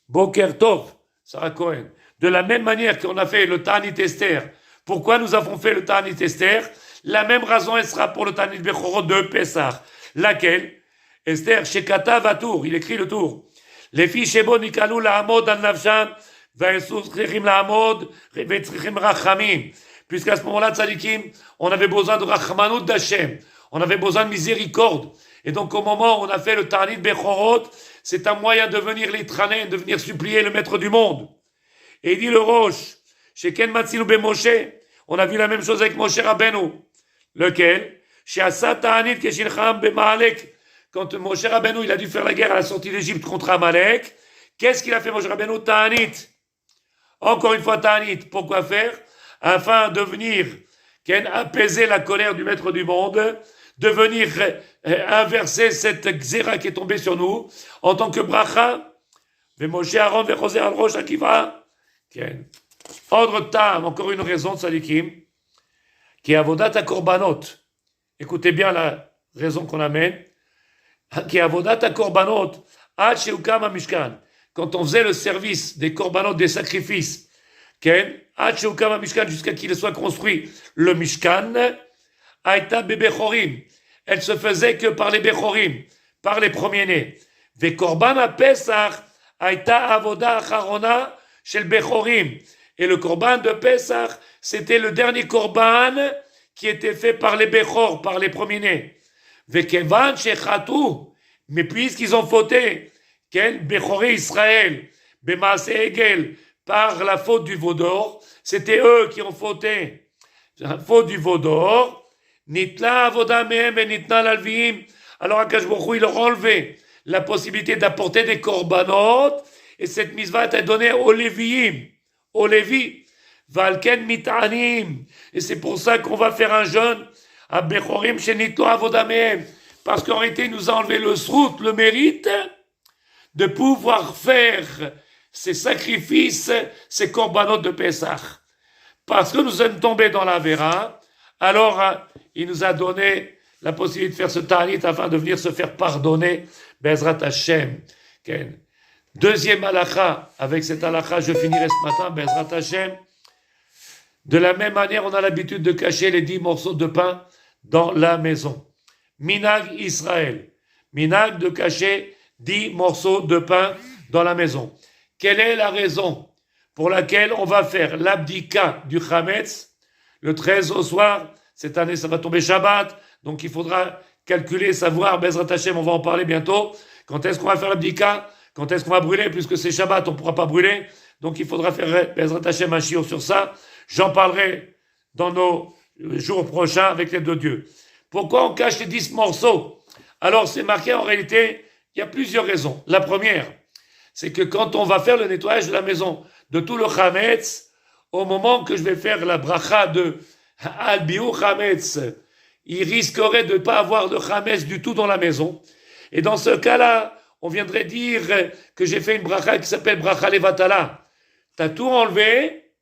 Boker Tov, Sarah Cohen, de la même manière qu'on a fait le ta'anit Esther, pourquoi nous avons fait le ta'anit Esther? La même raison, elle sera pour le ta'anit Bechorot de Pessah. Laquelle? Esther, Shekatav Atour, il écrit le tour. Les filles Shebo Nikalu La'amod al Nafsham, Vaesus Trichim La'amod, Vetrichim Rachamim. Puisqu'à ce moment-là, tzadikim, on avait besoin de Rachmanut d'Hachem, on avait besoin de miséricorde. Et donc, au moment où on a fait le ta'anit Bechorot, c'est un moyen de venir l'Itranen, de venir supplier le maître du monde. Et il dit le Roche, chez Ken Matzilu be Moshe, on a vu la même chose avec Moshe Rabbeinu. Lequel? Chez Asa ta'anit Keshilcham be Ma'alek. Quand Moshe Rabbeinu, il a dû faire la guerre à la sortie d'Égypte contre Amalek, qu'est-ce qu'il a fait Moshe Rabbeinu? Ta'anit. Encore une fois, ta'anit. Pourquoi faire? Afin de venir apaiser la colère du maître du monde, de venir inverser cette xéra qui est tombée sur nous, en tant que bracha, Moshe Aaron vechoser al rosh akiva, ordre tam, encore une raison, tzadikim, qui est avodat akorbanot. Écoutez bien la raison qu'on amène, qui est avodat akorbanot, ad sheukam hamishkan, quand on faisait le service des korbanot, des sacrifices, jusqu'à qu'il soit construit le Mishkan, Aïta bebechorim. Elle se faisait que par les bechorim, par les premiers-nés. Ve korban a Pesach, Aïta avoda acharona shel bechorim. Et le korban de Pesach, c'était le dernier korban qui était fait par les bechor, par les premiers-nés. Ve kevan shechatou. Mais puisqu'ils ont fauté, quel bechoré Israël, bemaase egel, par la faute du veau d'or, c'était eux qui ont fauté. La faute du veau d'or, nitla avoda mehem et nitna lalviim. Alors Akash Baruch Hu, il leur a enlevé la possibilité d'apporter des korbanot, et cette mitzvah est donnée aux Léviim, aux Lévis. Valken mitanim. Et c'est pour ça qu'on va faire un jeûne à Bechorim chez nitlo avoda mehem. Parce qu'en réalité, il nous a enlevé le srout, le mérite de pouvoir faire ces sacrifices, ces korbanot de Pesach. Parce que nous sommes tombés dans la Vera, alors il nous a donné la possibilité de faire ce ta'anit afin de venir se faire pardonner, Bezrat Hashem. Deuxième halakha, avec cette halakha, je finirai ce matin, Bezrat Hashem. De la même manière, on a l'habitude de cacher les 10 morceaux de pain dans la maison. Minag Israël. Minag de cacher 10 morceaux de pain dans la maison. Quelle est la raison pour laquelle on va faire l'abdika du Chametz le 13 au soir? Cette année, ça va tomber Shabbat, donc il faudra calculer, savoir, Bezrat Hashem, on va en parler bientôt. Quand est-ce qu'on va faire l'abdika? Quand est-ce qu'on va brûler? Puisque c'est Shabbat, on ne pourra pas brûler. Donc il faudra faire Bezrat Hashem un shiur sur ça. J'en parlerai dans nos jours prochains avec l'aide de Dieu. Pourquoi on cache les 10 morceaux? Alors c'est marqué en réalité, il y a plusieurs raisons. La première, c'est que quand on va faire le nettoyage de la maison, de tout le Chametz, au moment que je vais faire la bracha de Al-Biou Chametz, il risquerait de ne pas avoir de Chametz du tout dans la maison. Et dans ce cas-là, on viendrait dire que j'ai fait une bracha qui s'appelle bracha levatala. T'as tout enlevé,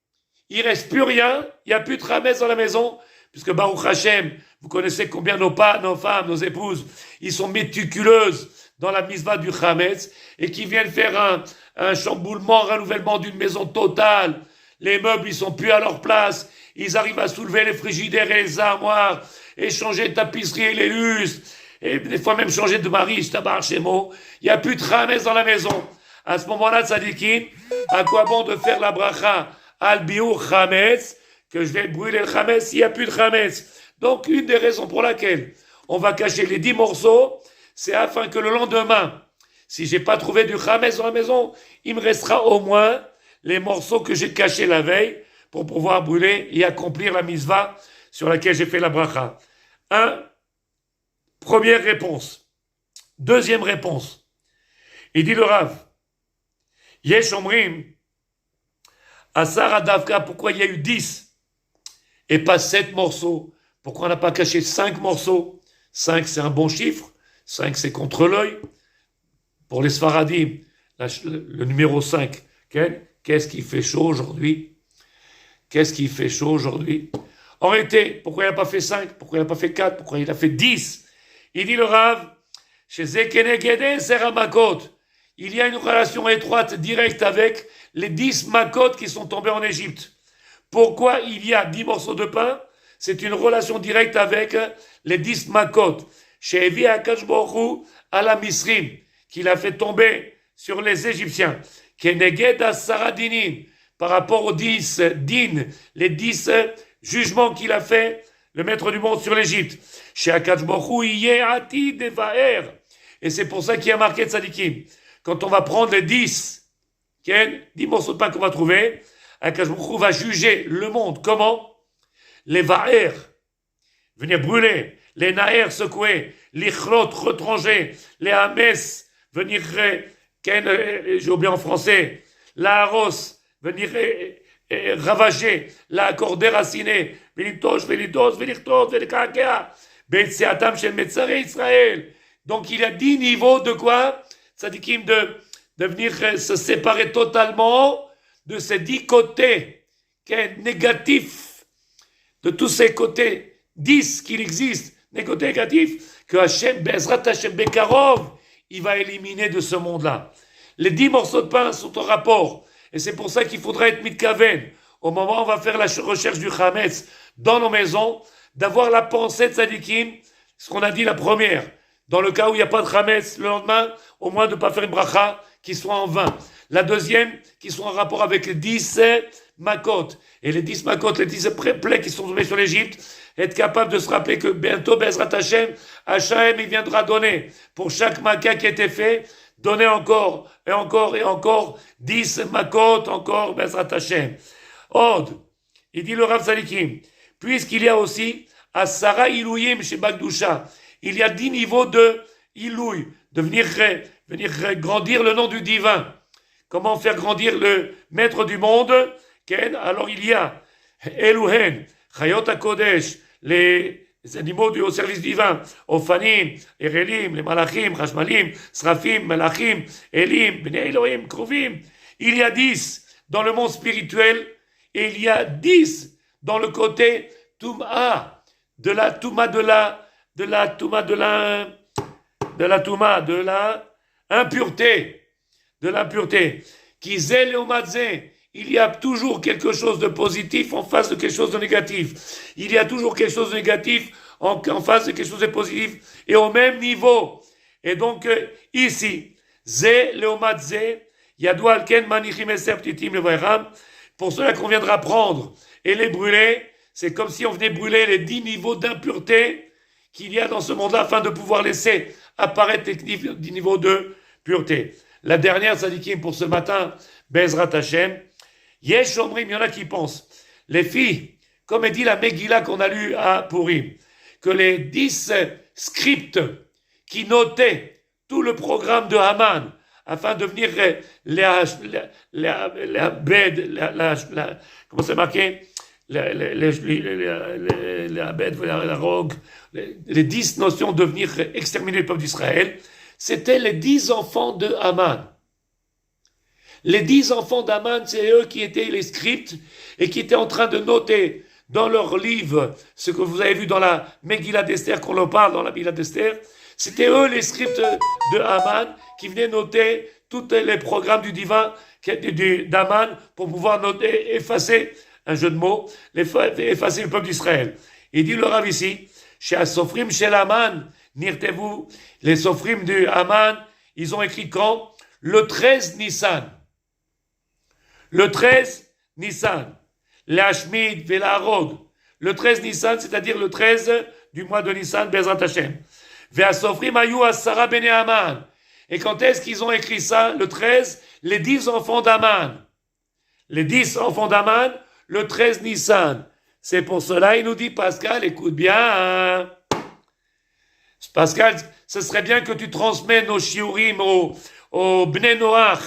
il reste plus rien, il n'y a plus de Chametz dans la maison, puisque Baruch Hashem, vous connaissez combien nos femmes, nos épouses, ils sont méticuleuses dans la mitzvah du Chametz, et qui viennent faire un chamboulement, un renouvellement d'une maison totale. Les meubles, ils sont plus à leur place. Ils arrivent à soulever les frigidaires et les armoires, et changer de tapisserie et les lustres, et des fois même changer de mariage, tabar chez moi. Il n'y a plus de Chametz dans la maison. À ce moment-là, tzadikim, à quoi bon de faire la bracha al-biur Chametz, que je vais brûler le Chametz s'il n'y a plus de Chametz. Donc, une des raisons pour laquelle on va cacher les 10 morceaux, c'est afin que le lendemain, si j'ai pas trouvé du Chametz dans la maison, il me restera au moins les morceaux que j'ai cachés la veille pour pouvoir brûler et accomplir la mitzvah sur laquelle j'ai fait la bracha. Première réponse. Deuxième réponse. Il dit le Rav, Yesh Omrim, Asar Adavka, pourquoi il y a eu 10 et pas 7 morceaux? Pourquoi on n'a pas caché 5 morceaux? 5 c'est un bon chiffre, 5 c'est contre l'œil. Pour les Sfaradim, le numéro 5, qu'est-ce qui fait chaud aujourd'hui? Qu'est-ce qui fait chaud aujourd'hui? En réalité, pourquoi il n'a pas fait 5? Pourquoi il n'a pas fait 4? Pourquoi il a fait 10? Il dit le Rav, chez Zekenegede Seramakot, il y a une relation étroite, directe avec les 10 makot qui sont tombés en Égypte. Pourquoi il y a 10 morceaux de pain? C'est une relation directe avec les 10 makot. Chez Evi Akash Borou à la Misrim, qu'il a fait tomber sur les Égyptiens. Keneged Asaradinim, par rapport aux 10 din, les 10 jugements qu'il a fait, le maître du monde sur l'Égypte. Chez Akash Borou, Yehati Devaer. Et c'est pour ça qu'il y a marqué Tzadikim. Quand on va prendre les 10 morceaux de pain qu'on va trouver, Akash Borou va juger le monde. Comment? Les Vaer, venir brûler, les Naer secouer, les Chlot retranger, les Hames, venir, j'ai oublié en français, la Haros, venir ravager, la corde déracinée, Velitos, Velichtos, Velikakea, Betseatam Shem Metzare Israël. Donc il y a 10 niveaux de quoi? Tzadikim de venir se séparer totalement de ces 10 côtés négatifs, de tous ces côtés 10 qu'il existe, des côtés négatifs, que Hashem, Bezrat Hashem Bekarov, il va éliminer de ce monde-là. Les 10 morceaux de pain sont en rapport, et c'est pour ça qu'il faudra être mitkaven, au moment où on va faire la recherche du Chametz dans nos maisons, d'avoir la pensée de Tzadikim, ce qu'on a dit la première. Dans le cas où il n'y a pas de Chametz, le lendemain, au moins de ne pas faire une bracha qui soit en vain. La deuxième, qui soit en rapport avec les 10 makot. Et les 10 makot, les 10 plaies qui sont tombés sur l'Égypte, être capable de se rappeler que bientôt, Bezrat Hashem, Hashem, il viendra donner pour chaque maca qui a été fait, donner encore, et encore, et encore, 10 makot, encore, Bezrat Hashem. Od, il dit le Rav Tzadikim, puisqu'il y a aussi Asara Ilouyim chez Bagdusha, il y a 10 niveaux de Ilouï, de venir grandir le nom du divin. Comment faire grandir le maître du monde? Alors il y a Elouhen, Chayot HaKodesh, les animaux au service divin, Ophanim, Erelim, les Malachim, Chashmalim, Srafim, Malachim, Elim, Bnei Elohim, Kruvim. Il y a 10 dans le monde spirituel et il y a 10 dans le côté Touma, de la Touma de l'impureté. Kizel et Omadze, il y a toujours quelque chose de positif en face de quelque chose de négatif. Il y a toujours quelque chose de négatif en face de quelque chose de positif et au même niveau. Et donc, ici, Ze, Leomadze, Yadou Alken, Manichim et Septitim, le Vayram, pour cela qu'on viendra prendre et les brûler, c'est comme si on venait brûler les 10 niveaux d'impureté qu'il y a dans ce monde-là afin de pouvoir laisser apparaître les 10 niveaux de pureté. La dernière tzadikim pour ce matin, Bezrat Hashem, Yesh Omrim, il y en a qui pensent, les filles, comme est dit la Megillah qu'on a lue à Purim, que les 10 scripts qui notaient tout le programme de Haman, afin de venir comment c'est marqué? Les 10 notions de venir exterminer le peuple d'Israël, c'était les 10 enfants de Haman. Les 10 enfants d'Haman, c'est eux qui étaient les scripts et qui étaient en train de noter dans leur livre ce que vous avez vu dans la Megillah d'Esther, qu'on en parle dans la Megillah d'Esther. C'était eux les scripts de Haman qui venaient noter tous les programmes du divin d'Haman pour pouvoir noter, effacer, un jeu de mots, effacer le peuple d'Israël. Il dit le Rav ici, chez Asofrim, chez Haman, nirtez-vous, les Sofrim du Haman, ils ont écrit quand? Le 13 Nissan. Le 13 Nissan. L'Hashmid, Velarod. Le 13 Nissan, c'est-à-dire le 13 du mois de Nissan, Bezrat Hashem. Ve'asofrim ayu asara bene Haman. Et quand est-ce qu'ils ont écrit ça? Le 13, les 10 enfants d'Haman. Les 10 enfants d'Haman, le 13 Nissan. C'est pour cela, il nous dit, Pascal, écoute bien, hein. Pascal, ce serait bien que tu transmets nos shiurim aux Bnei Noach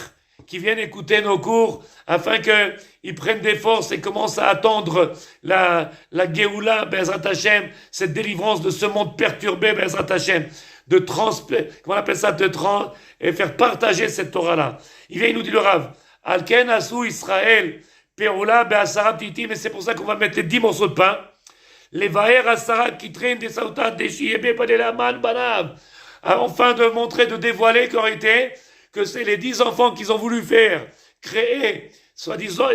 qui viennent écouter nos cours afin qu'ils prennent des forces et commencent à attendre la Géoula, Bezrat Hashem, cette délivrance de ce monde perturbé, Bezrat Hashem, comment on appelle ça, et faire partager cette Torah-là. Il vient, il nous dit le Rav, Alken Asu Israël, Peroula, Be'asara Ptitim, et c'est pour ça qu'on va mettre les 10 morceaux de pain. Les Vaher Asara qui traînent des sautas, des Shiebe, Padelaman, Banav, afin de montrer, de dévoiler qu'en réalité, que c'est les 10 enfants qu'ils ont voulu faire, créer, soi-disant,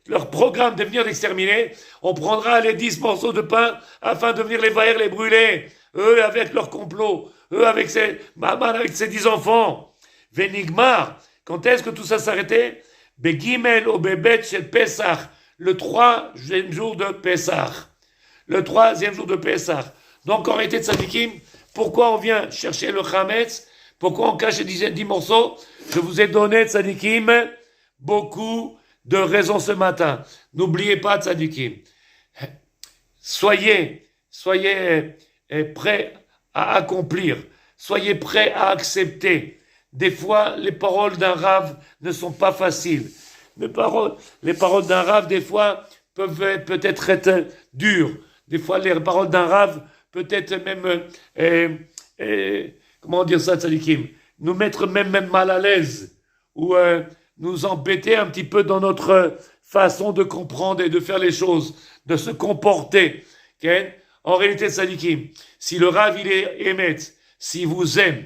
leur programme de venir l'exterminer. On prendra les 10 morceaux de pain afin de venir les Vaher, les brûler. Eux avec leur complot, eux avec ses 10 enfants. Venigmar, quand est-ce que tout ça s'arrêtait? Begimel au Bebet chez Pessah, le 3e jour de Pessah. Le 3e jour de Pessah. Donc en réalité de Tzadikim, pourquoi on vient chercher le Chametz? Pourquoi on cache les 10 morceaux? Je vous ai donné, Tzadikim, beaucoup de raisons ce matin. N'oubliez pas, Tzadikim. Soyez prêts à accomplir. Soyez prêts à accepter. Des fois, les paroles d'un Rav ne sont pas faciles. Les paroles d'un Rav, des fois, peuvent peut-être être dures. Des fois, les paroles d'un Rav, peut-être même, comment dire ça, Tzadikim, nous mettre même mal à l'aise, ou nous embêter un petit peu dans notre façon de comprendre et de faire les choses, de se comporter. Okay? En réalité, Tzadikim, si le Rav, il est émet, s'il vous aime,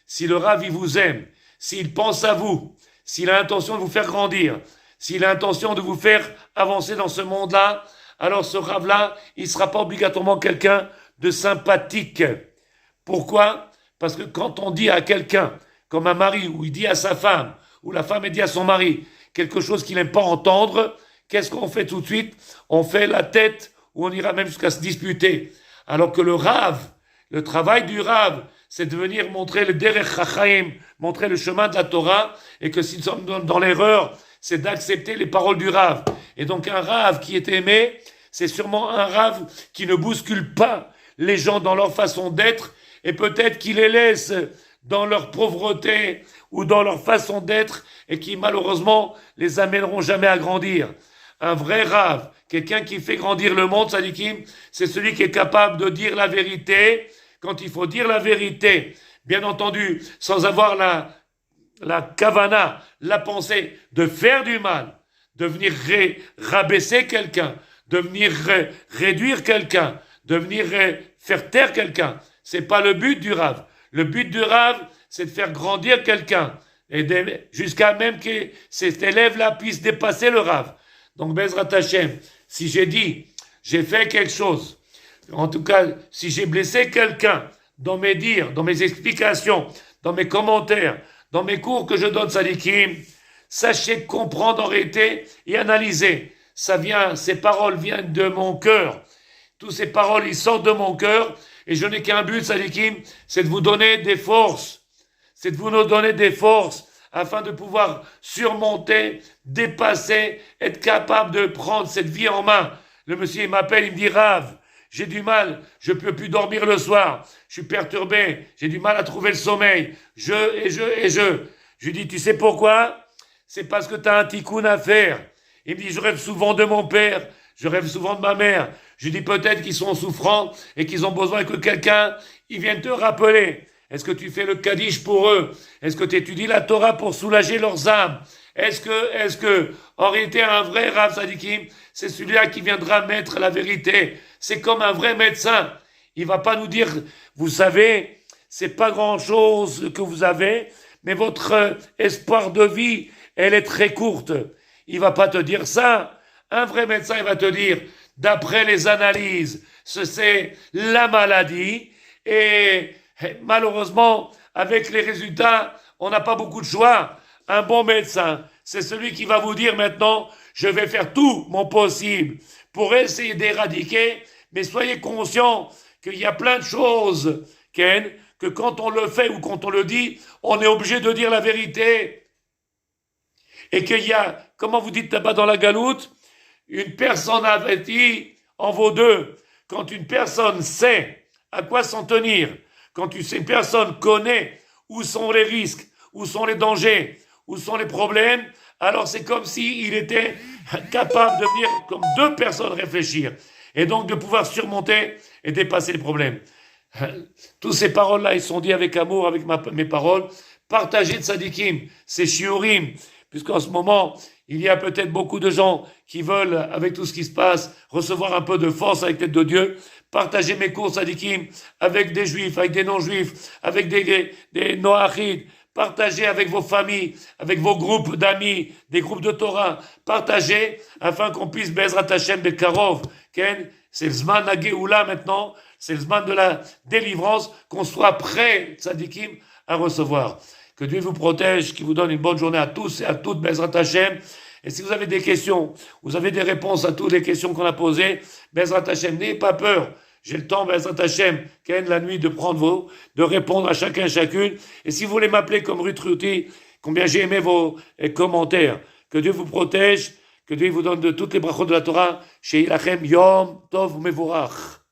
si le Rav, il vous aime, s'il pense à vous, s'il a l'intention de vous faire grandir, s'il a l'intention de vous faire avancer dans ce monde-là, alors ce Rav-là, il ne sera pas obligatoirement quelqu'un de sympathique. Pourquoi? Parce que quand on dit à quelqu'un, comme un mari, ou il dit à sa femme, ou la femme dit à son mari, quelque chose qu'il n'aime pas entendre, qu'est-ce qu'on fait tout de suite? On fait la tête, ou on ira même jusqu'à se disputer. Alors que le Rav, le travail du Rav, c'est de venir montrer le Derech Chachaim, montrer le chemin de la Torah, et que si nous sommes dans l'erreur, c'est d'accepter les paroles du Rav. Et donc un Rav qui est aimé, c'est sûrement un Rav qui ne bouscule pas les gens dans leur façon d'être, et peut-être qui les laisse dans leur pauvreté ou dans leur façon d'être, et qui malheureusement les amèneront jamais à grandir. Un vrai Rav, quelqu'un qui fait grandir le monde, Tzadikim, c'est celui qui est capable de dire la vérité quand il faut dire la vérité. Bien entendu, sans avoir la kavana, la pensée de faire du mal, de venir rabaisser quelqu'un, de venir réduire quelqu'un, de venir faire taire quelqu'un. C'est pas le but du Rav. Le but du Rav, c'est de faire grandir quelqu'un, et jusqu'à même que cet élève-là puisse dépasser le Rav. Donc, Bezrat Hashem, si j'ai fait quelque chose, en tout cas, si j'ai blessé quelqu'un dans mes dires, dans mes explications, dans mes commentaires, dans mes cours que je donne, Tzadikim, sachez comprendre en réalité et analyser. Ces paroles viennent de mon cœur. Toutes ces paroles, ils sortent de mon cœur, et je n'ai qu'un but, Tzadikim, c'est de vous donner des forces. C'est de vous donner des forces afin de pouvoir surmonter, dépasser, être capable de prendre cette vie en main. Le monsieur, il m'appelle, il me dit, Rav, j'ai du mal, je peux plus dormir le soir, je suis perturbé, j'ai du mal à trouver le sommeil, je lui dis, tu sais pourquoi? C'est parce que tu as un tikkun à faire. Il me dit, je rêve souvent de mon père, je rêve souvent de ma mère. Je lui dis peut-être qu'ils sont souffrants et qu'ils ont besoin que quelqu'un, il vienne te rappeler. Est-ce que tu fais le Kaddish pour eux? Est-ce que tu étudies la Torah pour soulager leurs âmes? Est-ce que, en réalité, un vrai Rav Tzadikim, c'est celui-là qui viendra mettre la vérité? C'est comme un vrai médecin. Il va pas nous dire, vous savez, c'est pas grand-chose que vous avez, mais votre espoir de vie, elle est très courte. Il va pas te dire ça. Un vrai médecin, il va te dire, d'après les analyses, c'est la maladie, et malheureusement, avec les résultats, on n'a pas beaucoup de choix. Un bon médecin, c'est celui qui va vous dire maintenant, je vais faire tout mon possible pour essayer d'éradiquer, mais soyez conscients qu'il y a plein de choses, Ken, que quand on le fait ou quand on le dit, on est obligé de dire la vérité. Et qu'il y a, comment vous dites là-bas dans la galoute, une personne avertie en vaut deux. Quand une personne sait à quoi s'en tenir, quand une personne connaît où sont les risques, où sont les dangers, où sont les problèmes, alors c'est comme s'il était capable de venir comme deux personnes réfléchir et donc de pouvoir surmonter et dépasser les problèmes. Toutes ces paroles-là, ils sont dites avec amour, avec mes paroles. Partagez tzadikim, c'est shiurim, puisqu'en ce moment, il y a peut-être beaucoup de gens qui veulent, avec tout ce qui se passe, recevoir un peu de force avec l'aide de Dieu. Partagez mes cours tzadikim avec des juifs, avec des non-juifs, avec des noachides. Partagez avec vos familles, avec vos groupes d'amis, des groupes de Torah. Partagez afin qu'on puisse Bezrat Hashem Bekarov. C'est le Zman Hageoula maintenant, c'est le Zman de la délivrance, qu'on soit prêt, tzadikim, à recevoir. Que Dieu vous protège, qu'il vous donne une bonne journée à tous et à toutes, Bezrat Hashem. Et si vous avez des questions, vous avez des réponses à toutes les questions qu'on a posées, Bezrat Hashem, n'ayez pas peur. J'ai le temps, Bezrat Hashem, la nuit, de répondre à chacun et chacune. Et si vous voulez m'appeler comme Ruth Ruti, combien j'ai aimé vos commentaires. Que Dieu vous protège, que Dieu vous donne de toutes les brachot de la Torah. Shei lachem yom tov mevorach.